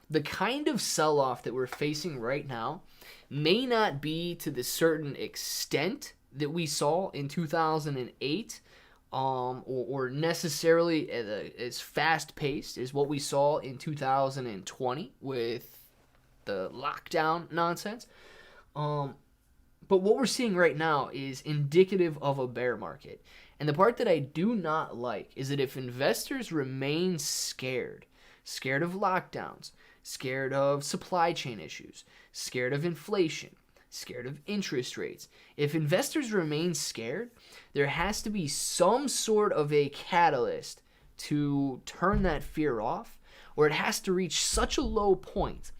The kind of sell-off that we're facing right now may not be to the certain extent that we saw in 2008, or necessarily as fast-paced as what we saw in 2020 with the lockdown nonsense. But what we're seeing right now is indicative of a bear market. And the part that I do not like is that if investors remain scared of lockdowns, scared of supply chain issues, scared of inflation, scared of interest rates, if investors remain scared, there has to be some sort of a catalyst to turn that fear off, or it has to reach such a low point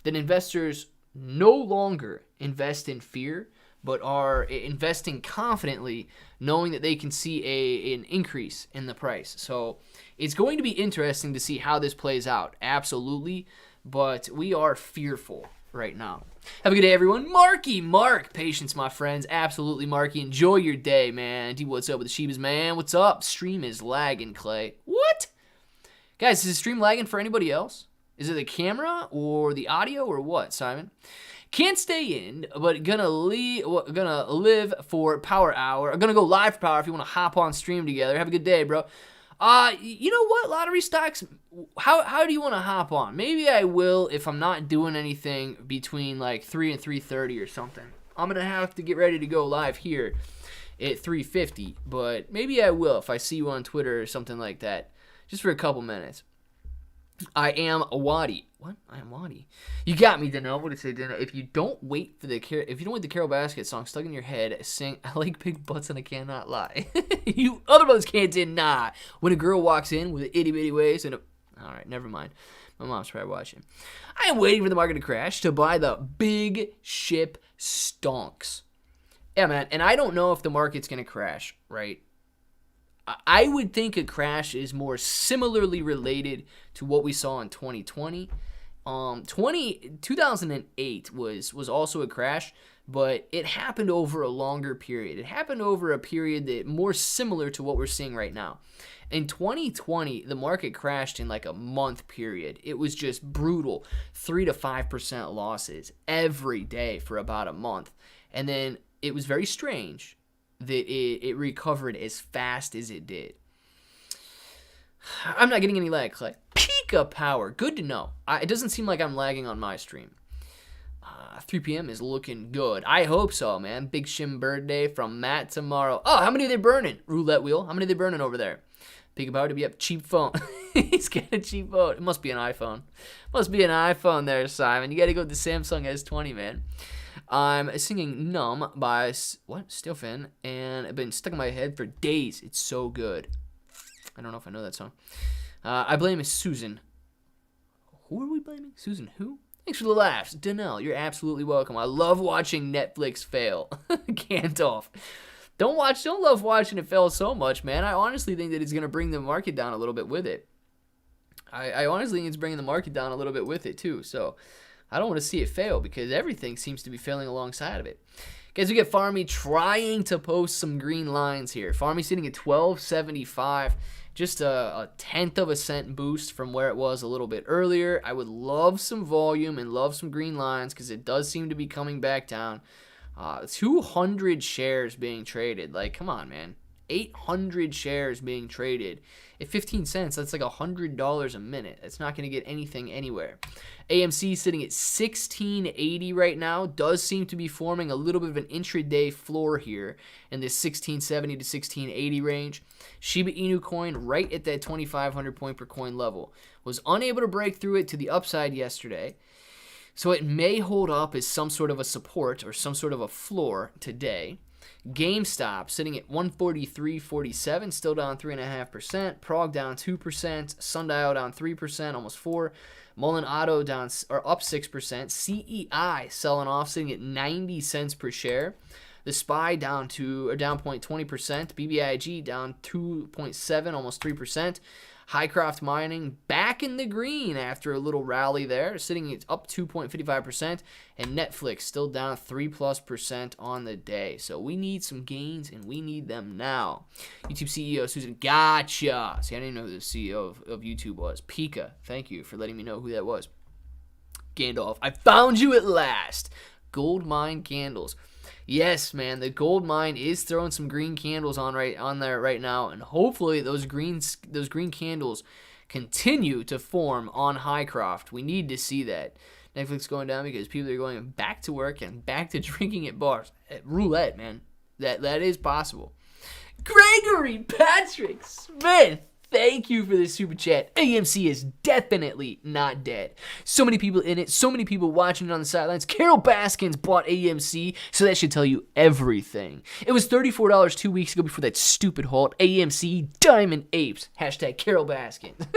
that investors no longer invest in fear, but are investing confidently, knowing that they can see an increase in the price. So it's going to be interesting to see how this plays out, absolutely, but we are fearful right now. Have a good day, everyone. Mark, patience, my friends, absolutely, Marky. Enjoy your day, man. D, what's up with the Shebas, man? What's up? Stream is lagging, Clay. What? Guys, is the stream lagging for anybody else? Is it the camera or the audio or what, Simon? Can't stay in, but gonna live for Power Hour. I'm gonna go live for Power if you want to hop on stream together. Have a good day, bro. You know what, lottery stocks, how do you want to hop on? Maybe I will if I'm not doing anything between like 3 and 3:30 or something. I'm gonna have to get ready to go live here at 3:50, but maybe I will if I see you on Twitter or something like that, just for a couple minutes. I am a Waddy. What? I am Waddy. You got me, Dano. What did it say, Dano? If you don't wait the Carol Basket song stuck in your head, sing "I like big butts and I cannot lie." You other brothers can't deny when a girl walks in with an itty bitty waist and a. All right, never mind. My mom's probably watching. I am waiting for the market to crash to buy the big ship stonks. Yeah, man. And I don't know if the market's gonna crash, right? I would think a crash is more similarly related to what we saw in 2020. 2008 was also a crash, but it happened over a longer period. It happened over a period that more similar to what we're seeing right now. In 2020, the market crashed in like a month period. It was just brutal, 3 to 5% losses every day for about a month. And then it was very strange that it recovered as fast as it did. I'm not getting any lag, Clay. Pika power. Good to know. It doesn't seem like I'm lagging on my stream. 3 p.m. is looking good. I hope so, man. Big Shim birthday from Matt tomorrow. Oh, how many are they burning? Roulette wheel. How many are they burning over there? Pika power to be up. Cheap phone. He's got a cheap phone. It must be an iPhone. Must be an iPhone there, Simon. You got to go with the Samsung S20, man. I'm singing Numb by Stilfin, and I've been stuck in my head for days. It's so good. I don't know if I know that song. I blame Susan. Who are we blaming? Susan who? Thanks for the laughs. Danelle, you're absolutely welcome. I love watching Netflix fail. Gandalf. Don't love watching it fail so much, man. I honestly think that it's going to bring the market down a little bit with it. I honestly think it's bringing the market down a little bit with it, too. So I don't want to see it fail because everything seems to be failing alongside of it. Guys, we get Farmy trying to post some green lines here. Farmy sitting at 12.75, just a tenth of a cent boost from where it was a little bit earlier. I would love some volume and love some green lines because it does seem to be coming back down. 200 shares being traded. Like, come on, man. 800 shares being traded. At 15 cents, that's like $100 a minute. That's not going to get anything anywhere. AMC sitting at 1680 right now. Does seem to be forming a little bit of an intraday floor here in this 1670 to 1680 range. Shiba Inu coin right at that 2,500 point per coin level. Was unable to break through it to the upside yesterday. So it may hold up as some sort of a support or some sort of a floor today. Gamestop sitting at 143.47, still down 3.5%. Prog down 2%. Sundial down 3%, almost 4%. Mullen Auto down or up 6%. CEI selling off, sitting at 90 cents per share. The SPY down 0.20%. BBIG down 2.7, almost 3%. Highcroft Mining back in the green after a little rally there, sitting at up 2.55%, and Netflix still down 3+% on the day. So we need some gains, and we need them now. YouTube CEO Susan, gotcha. See, I didn't know who the CEO of YouTube was. Pika, thank you for letting me know who that was. Gandalf, I found you at last. Gold mine candles. Yes, man, the gold mine is throwing some green candles on there right now, and hopefully those green candles continue to form on Highcroft. We need to see that. Netflix going down because people are going back to work and back to drinking at bars. Roulette, man. That is possible. Gregory Patrick Smith, thank you for the super chat. AMC is definitely not dead. So many people in it, so many people watching it on the sidelines. Carol Baskins bought AMC, so that should tell you everything. It was $34 2 weeks ago before that stupid halt. AMC Diamond Apes. Hashtag Carol Baskins.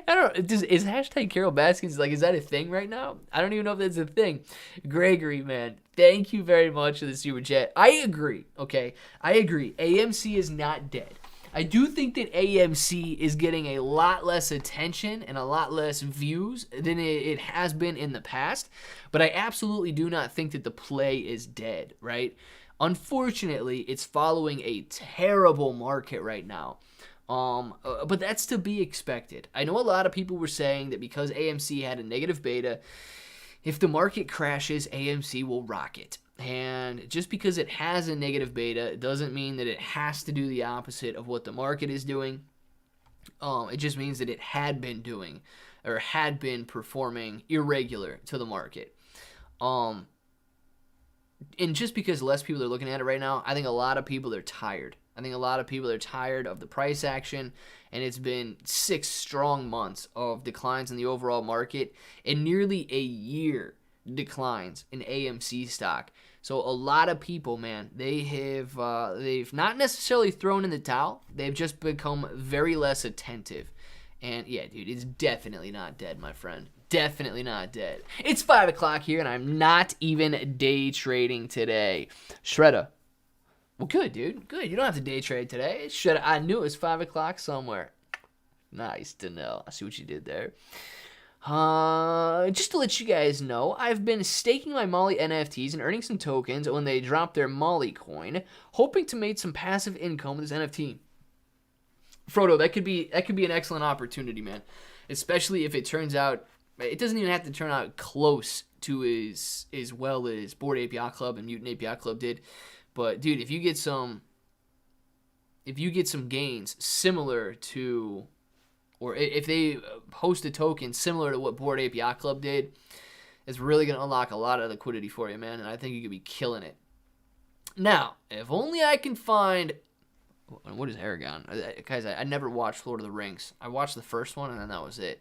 I don't know. Is hashtag Carol Baskins, is that a thing right now? I don't even know if that's a thing. Gregory, man, thank you very much for the super chat. I agree, okay? I agree. AMC is not dead. I do think that AMC is getting a lot less attention and a lot less views than it has been in the past, but I absolutely do not think that the play is dead, right? Unfortunately, it's following a terrible market right now. But that's to be expected. I know a lot of people were saying that because AMC had a negative beta, if the market crashes, AMC will rocket. And just because it has a negative beta doesn't mean that it has to do the opposite of what the market is doing. It just means that it had been doing or had been performing irregular to the market. And just because less people are looking at it right now, I think a lot of people are tired. I think a lot of people are tired of the price action, and it's been 6 strong months of declines in the overall market and nearly a year declines in AMC stock. So a lot of people, man, they've not necessarily thrown in the towel. They've just become very less attentive. And yeah, dude, it's definitely not dead, my friend. Definitely not dead. It's 5 o'clock here, and I'm not even day trading today. Well, good, dude. Good. You don't have to day trade today. I knew it was 5 o'clock somewhere. Nice to know. I see what you did there. Just to let you guys know, I've been staking my Molly NFTs and earning some tokens when they drop their Molly coin, hoping to make some passive income with this NFT. Frodo, that could be an excellent opportunity, man. Especially if it turns out, it doesn't even have to turn out close to as well as Bored Ape Yacht Club and Mutant Ape Yacht Club did. But dude, if you get some gains similar to, or if they host a token similar to what Bored Ape Yacht Club did, it's really gonna unlock a lot of liquidity for you, man. And I think you could be killing it. Now, if only I can find, what is Aragon? Guys, I never watched Lord of the Rings. I watched the first one and then that was it.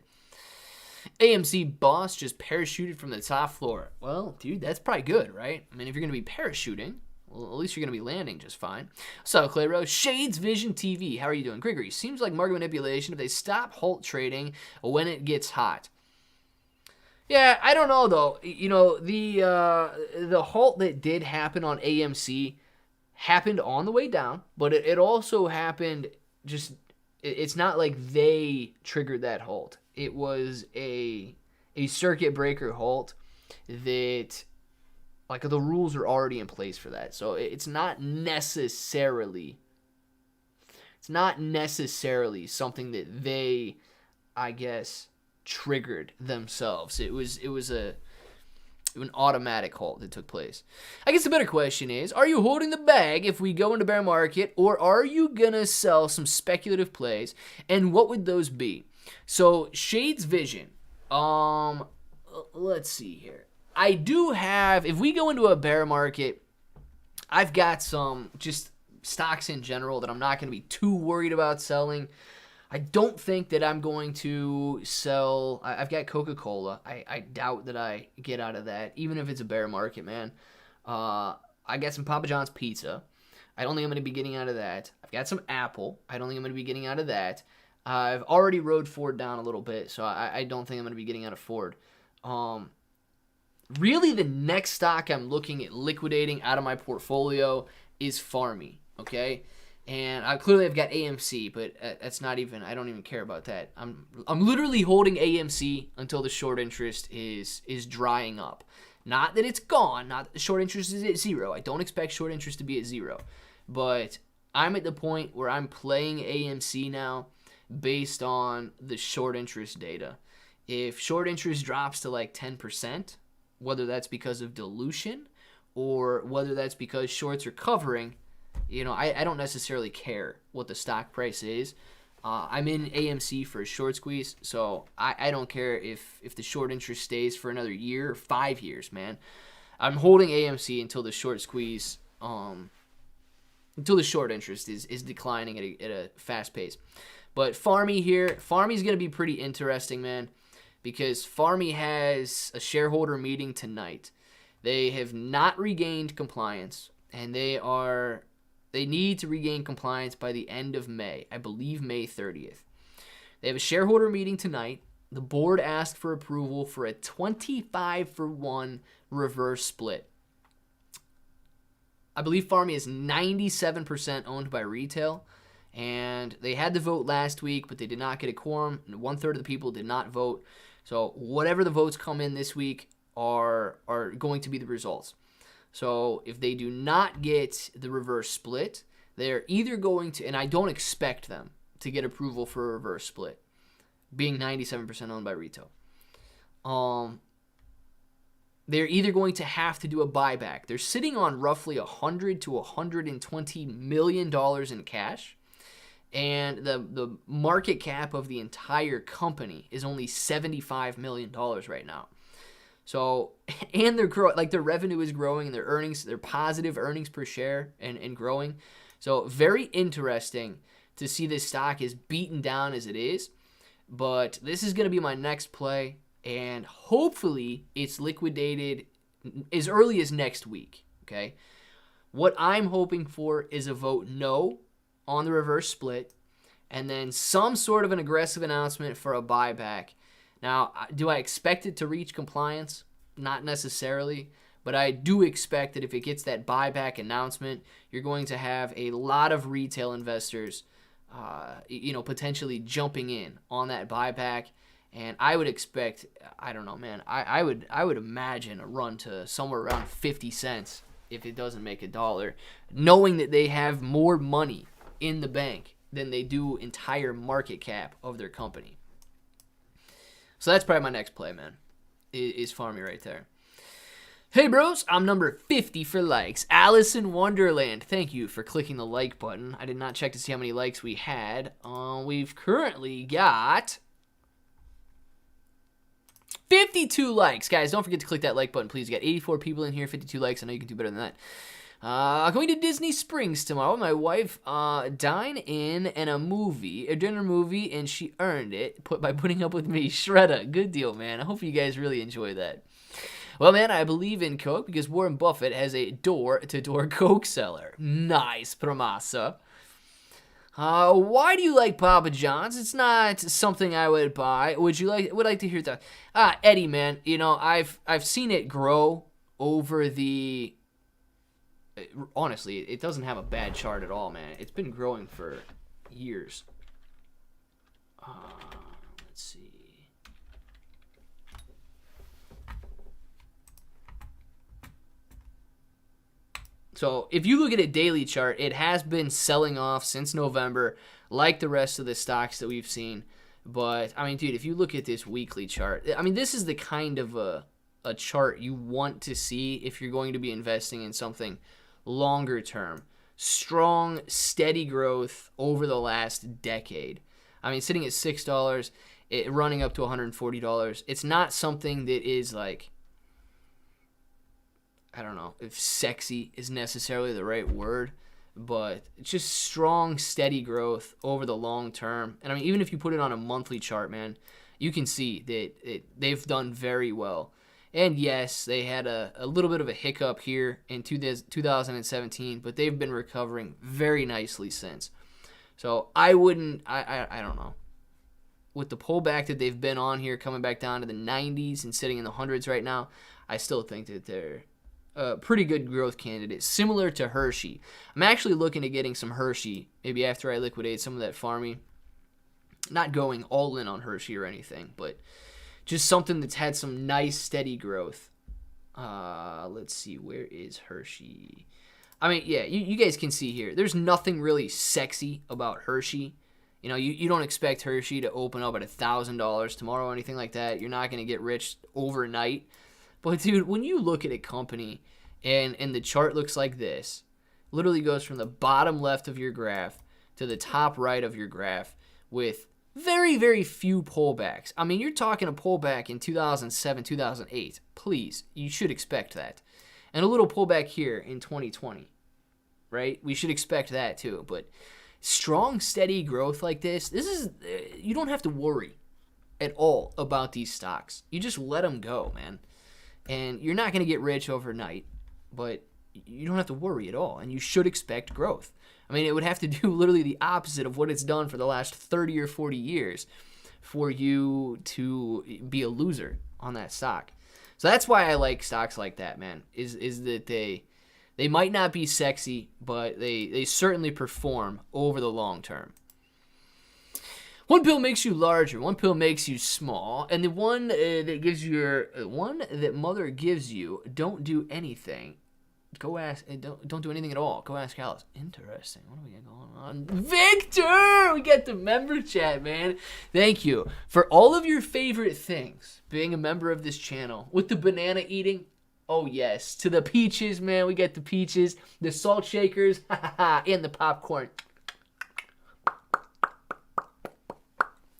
AMC boss just parachuted from the top floor. Well, dude, that's probably good, right? I mean, if you're gonna be parachuting, well, at least you're going to be landing just fine. So, Clay Rose, Shades Vision TV. How are you doing? Gregory, seems like market manipulation if they stop halt trading when it gets hot. Yeah, I don't know, though. You know, the halt that did happen on AMC happened on the way down, but it also happened just, it's not like they triggered that halt. It was a circuit breaker halt that, like, the rules are already in place for that. So it's not necessarily something that they, I guess, triggered themselves. It was an automatic halt that took place. I guess the better question is, are you holding the bag if we go into bear market, or are you going to sell some speculative plays, and what would those be? So Shades Vision, let's see here. I do have, if we go into a bear market, I've got some just stocks in general that I'm not going to be too worried about selling. I don't think that I'm going to sell. I've got Coca-Cola. I doubt that I get out of that, even if it's a bear market, man. I got some Papa John's pizza. I don't think I'm going to be getting out of that. I've got some Apple. I don't think I'm going to be getting out of that. I've already rode Ford down a little bit, so I don't think I'm going to be getting out of Ford. Really, the next stock I'm looking at liquidating out of my portfolio is Farmy, okay? And clearly I've got AMC, but that's not even, I don't even care about that. I'm literally holding AMC until the short interest is drying up. Not that it's gone, not that the short interest is at zero. I don't expect short interest to be at zero. But I'm at the point where I'm playing AMC now based on the short interest data. If short interest drops to like 10%, whether that's because of dilution or whether that's because shorts are covering, I don't necessarily care what the stock price is. I'm in AMC for a short squeeze, so I don't care if the short interest stays for another year or 5 years, man. I'm holding AMC until the short squeeze, until the short interest is declining at a fast pace. But Farmy Farmy's going to be pretty interesting, man, because Farmy has a shareholder meeting tonight. They have not regained compliance, and they need to regain compliance by the end of May. I believe May 30th. They have a shareholder meeting tonight. The board asked for approval for a 25-for-1 reverse split. I believe Farmy is 97% owned by retail, and they had the vote last week, but they did not get a quorum. 1/3 of the people did not vote. So whatever the votes come in this week are going to be the results. So if they do not get the reverse split, they're either going to, and I don't expect them to get approval for a reverse split, being 97% owned by retail. They're either going to have to do a buyback. They're sitting on roughly $100 to $120 million in cash, and the market cap of the entire company is only $75 million right now. So, and they're growing, like their revenue is growing, and their earnings, their positive earnings per share and growing. So very interesting to see this stock is beaten down as it is. But this is going to be my next play, and hopefully it's liquidated as early as next week, okay? What I'm hoping for is a vote no on the reverse split, and then some sort of an aggressive announcement for a buyback. Now, do I expect it to reach compliance? Not necessarily, but I do expect that if it gets that buyback announcement, you're going to have a lot of retail investors, potentially jumping in on that buyback. And I would expect, I don't know, man, I would imagine a run to somewhere around 50 cents if it doesn't make $1, knowing that they have more money in the bank than they do entire market cap of their company. So that's probably my next play, man, is Farmy right there. Hey, bros, I'm number 50 for likes. Alice in Wonderland, thank you for clicking the like button. I did not check to see how many likes we had. We've currently got 52 likes. Guys, don't forget to click that like button, please. You got 84 people in here, 52 likes. I know you can do better than that. Going to Disney Springs tomorrow. My wife dine in and a dinner movie, and she earned it by putting up with me. Shredda, good deal, man. I hope you guys really enjoy that. Well, man, I believe in Coke because Warren Buffett has a door-to-door Coke cellar. Nice, Pramasa. Why do you like Papa John's? It's not something I would buy. Would like to hear that? Eddie, man, I've seen it grow over the. Honestly, it doesn't have a bad chart at all, man. It's been growing for years. Let's see. So if you look at a daily chart, it has been selling off since November, like the rest of the stocks that we've seen. But, I mean, dude, if you look at this weekly chart, I mean, this is the kind of a chart you want to see if you're going to be investing in something longer term. Strong, steady growth over the last decade. I mean, sitting at $6, running up to $140. It's not something that is like, I don't know if sexy is necessarily the right word, but it's just strong, steady growth over the long term. And I mean, even if you put it on a monthly chart, man, you can see that they've done very well. And yes, they had a little bit of a hiccup here in 2017, but they've been recovering very nicely since. So I don't know. With the pullback that they've been on here, coming back down to the 90s and sitting in the hundreds right now, I still think that they're a pretty good growth candidate, similar to Hershey. I'm actually looking at getting some Hershey, maybe after I liquidate some of that Farmy. Not going all in on Hershey or anything, but just something that's had some nice, steady growth. Let's see, where is Hershey? I mean, yeah, you guys can see here. There's nothing really sexy about Hershey. You know, you don't expect Hershey to open up at $1,000 tomorrow or anything like that. You're not going to get rich overnight. But, dude, when you look at a company and the chart looks like this, literally goes from the bottom left of your graph to the top right of your graph with very, very few pullbacks. I mean, you're talking a pullback in 2007, 2008. Please, you should expect that. And a little pullback here in 2020, right? We should expect that too. But strong, steady growth like this is, you don't have to worry at all about these stocks. You just let them go, man. And you're not going to get rich overnight, but you don't have to worry at all. And you should expect growth. I mean, it would have to do literally the opposite of what it's done for the last 30 or 40 years for you to be a loser on that stock. So that's why I like stocks like that, man, is that they might not be sexy, but they certainly perform over the long term. One pill makes you larger, one pill makes you small, and the one that gives you one that mother gives you, don't do anything. Go ask, don't do anything at all. Go ask Alice. Interesting. What do we got going on? Victor! We got the member chat, man. Thank you for all of your favorite things. Being a member of this channel. With the banana eating. Oh, yes. To the peaches, man. We got the peaches. The salt shakers. And the popcorn.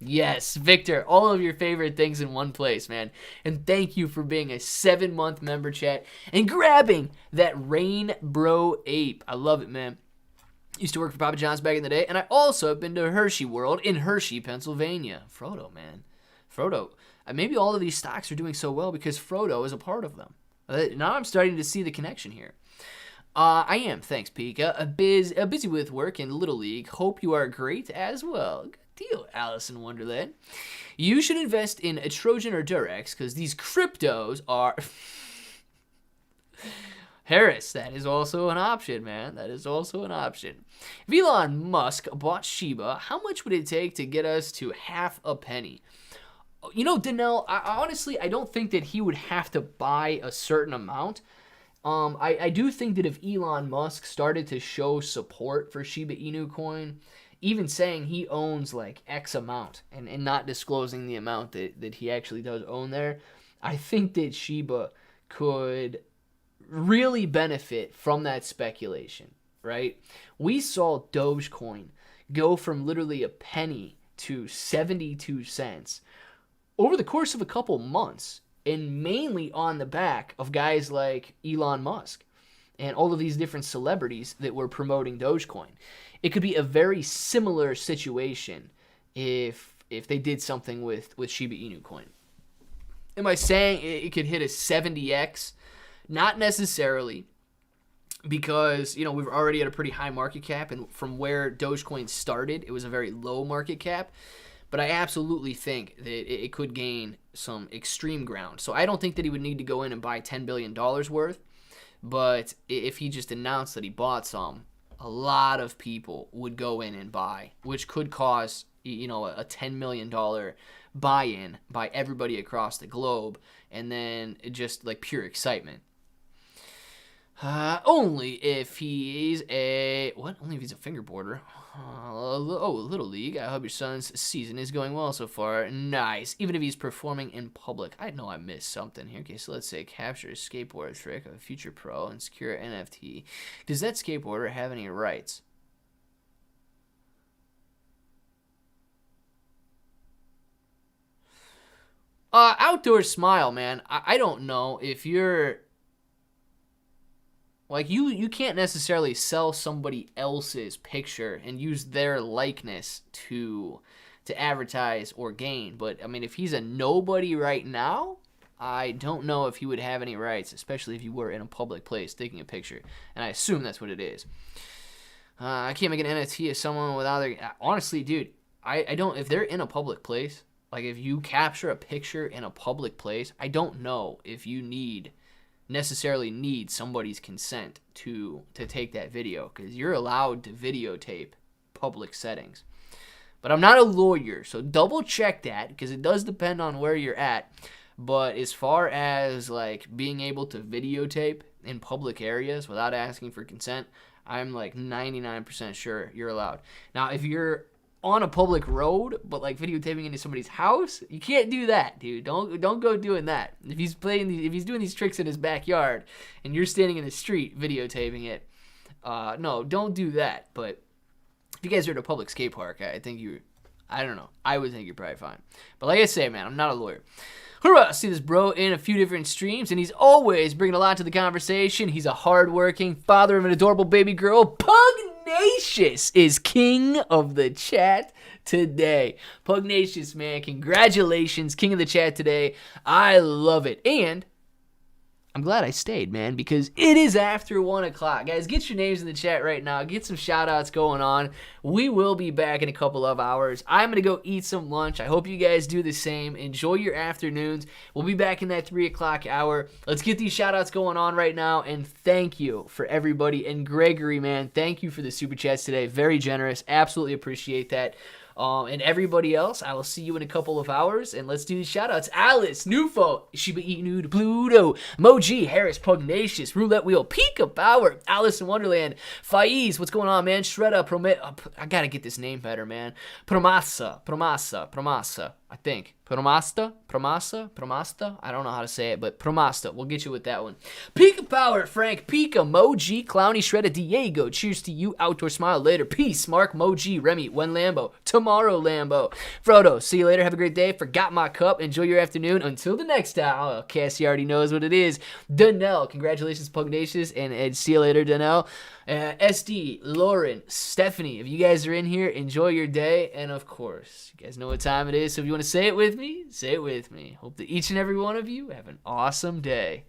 Yes, Victor, all of your favorite things in one place, man. And thank you for being a 7-month member chat and grabbing that Rain Bro Ape. I love it, man. Used to work for Papa John's back in the day, and I also have been to Hershey World in Hershey, Pennsylvania. Frodo, man. Frodo. Maybe all of these stocks are doing so well because Frodo is a part of them. Now I'm starting to see the connection here. I am, thanks, Pika. Busy with work in Little League. Hope you are great as well. Deal, Alice in Wonderland. You should invest in a Trojan or Durex because these cryptos are... Harris, that is also an option, man. That is also an option. If Elon Musk bought Sheba, how much would it take to get us to half a penny? You know, Danelle, honestly, I don't think that he would have to buy a certain amount. I do think that if Elon Musk started to show support for Shiba Inu coin, even saying he owns like X amount and not disclosing the amount that he actually does own there, I think that Shiba could really benefit from that speculation, right? We saw Dogecoin go from literally a penny to 72 cents over the course of a couple months, and mainly on the back of guys like Elon Musk and all of these different celebrities that were promoting Dogecoin. It could be a very similar situation if they did something with Shiba Inu coin. Am I saying it could hit a 70x? Not necessarily, because, you know, we're already at a pretty high market cap, and from where Dogecoin started, it was a very low market cap. But I absolutely think that it could gain some extreme ground. So I don't think that he would need to go in and buy $10 billion worth. But if he just announced that he bought some, a lot of people would go in and buy, which could cause, you know, a $10 million buy-in by everybody across the globe, and then just like pure excitement. Only if he's a fingerboarder. Little League. I hope your son's season is going well so far. Nice. Even if he's performing in public. I know I missed something here. Okay, so let's say capture a skateboard trick of a future pro and secure an NFT. Does that skateboarder have any rights? Outdoor Smile, man. I don't know if you're... Like, you can't necessarily sell somebody else's picture and use their likeness to advertise or gain. But, I mean, if he's a nobody right now, I don't know if he would have any rights, especially if you were in a public place taking a picture. And I assume that's what it is. I can't make an NFT of someone without their... Honestly, dude, I don't... If they're in a public place, like if you capture a picture in a public place, I don't know if you need necessarily need somebody's consent to take that video, because you're allowed to videotape public settings. But I'm not a lawyer, so double check that, because it does depend on where you're at. But as far as like being able to videotape in public areas without asking for consent, I'm like 99% sure you're allowed. Now, if you're on a public road, but like videotaping into somebody's house, you can't do that, dude. Don't go doing that. If he's doing these tricks in his backyard and you're standing in the street videotaping it, no, don't do that. But if you guys are at a public skate park, I don't know. I would think you're probably fine. But like I say, man, I'm not a lawyer. Hurrah! See this bro in a few different streams, and he's always bringing a lot to the conversation. He's a hardworking father of an adorable baby girl. Pugnacious is king of the chat today. Pugnacious, man, congratulations, king of the chat today. I love it. And I'm glad I stayed, man, because it is after 1 o'clock. Guys, get your names in the chat right now. Get some shout-outs going on. We will be back in a couple of hours. I'm going to go eat some lunch. I hope you guys do the same. Enjoy your afternoons. We'll be back in that 3 o'clock hour. Let's get these shout-outs going on right now, and thank you for everybody. And Gregory, man, thank you for the super chats today. Very generous. Absolutely appreciate that. And everybody else, I will see you in a couple of hours, and let's do the shout-outs. Alice, Nufo, Shiba Inu, Pluto, Moji, Harris, Pugnacious, Roulette Wheel, Pika Power, Alice in Wonderland, Faiz, what's going on, man? Shredda, I gotta get this name better, man. Promasa, I think. Promasta? I don't know how to say it, but Promasta. We'll get you with that one. Pika Power, Frank, Pika, Moji, Clowny, Shredda, Diego. Cheers to you, Outdoor Smile. Later. Peace, Mark, Moji, Remy, When Lambo, Tomorrow Lambo. Frodo, see you later. Have a great day. Forgot my cup. Enjoy your afternoon. Until the next time. Oh, Cassie already knows what it is. Danelle, congratulations, Pugnacious, and see you later, Danelle. SD, Lauren, Stephanie, if you guys are in here, enjoy your day. And of course, you guys know what time it is. So if you want to say it with me, say it with me. Hope that each and every one of you have an awesome day.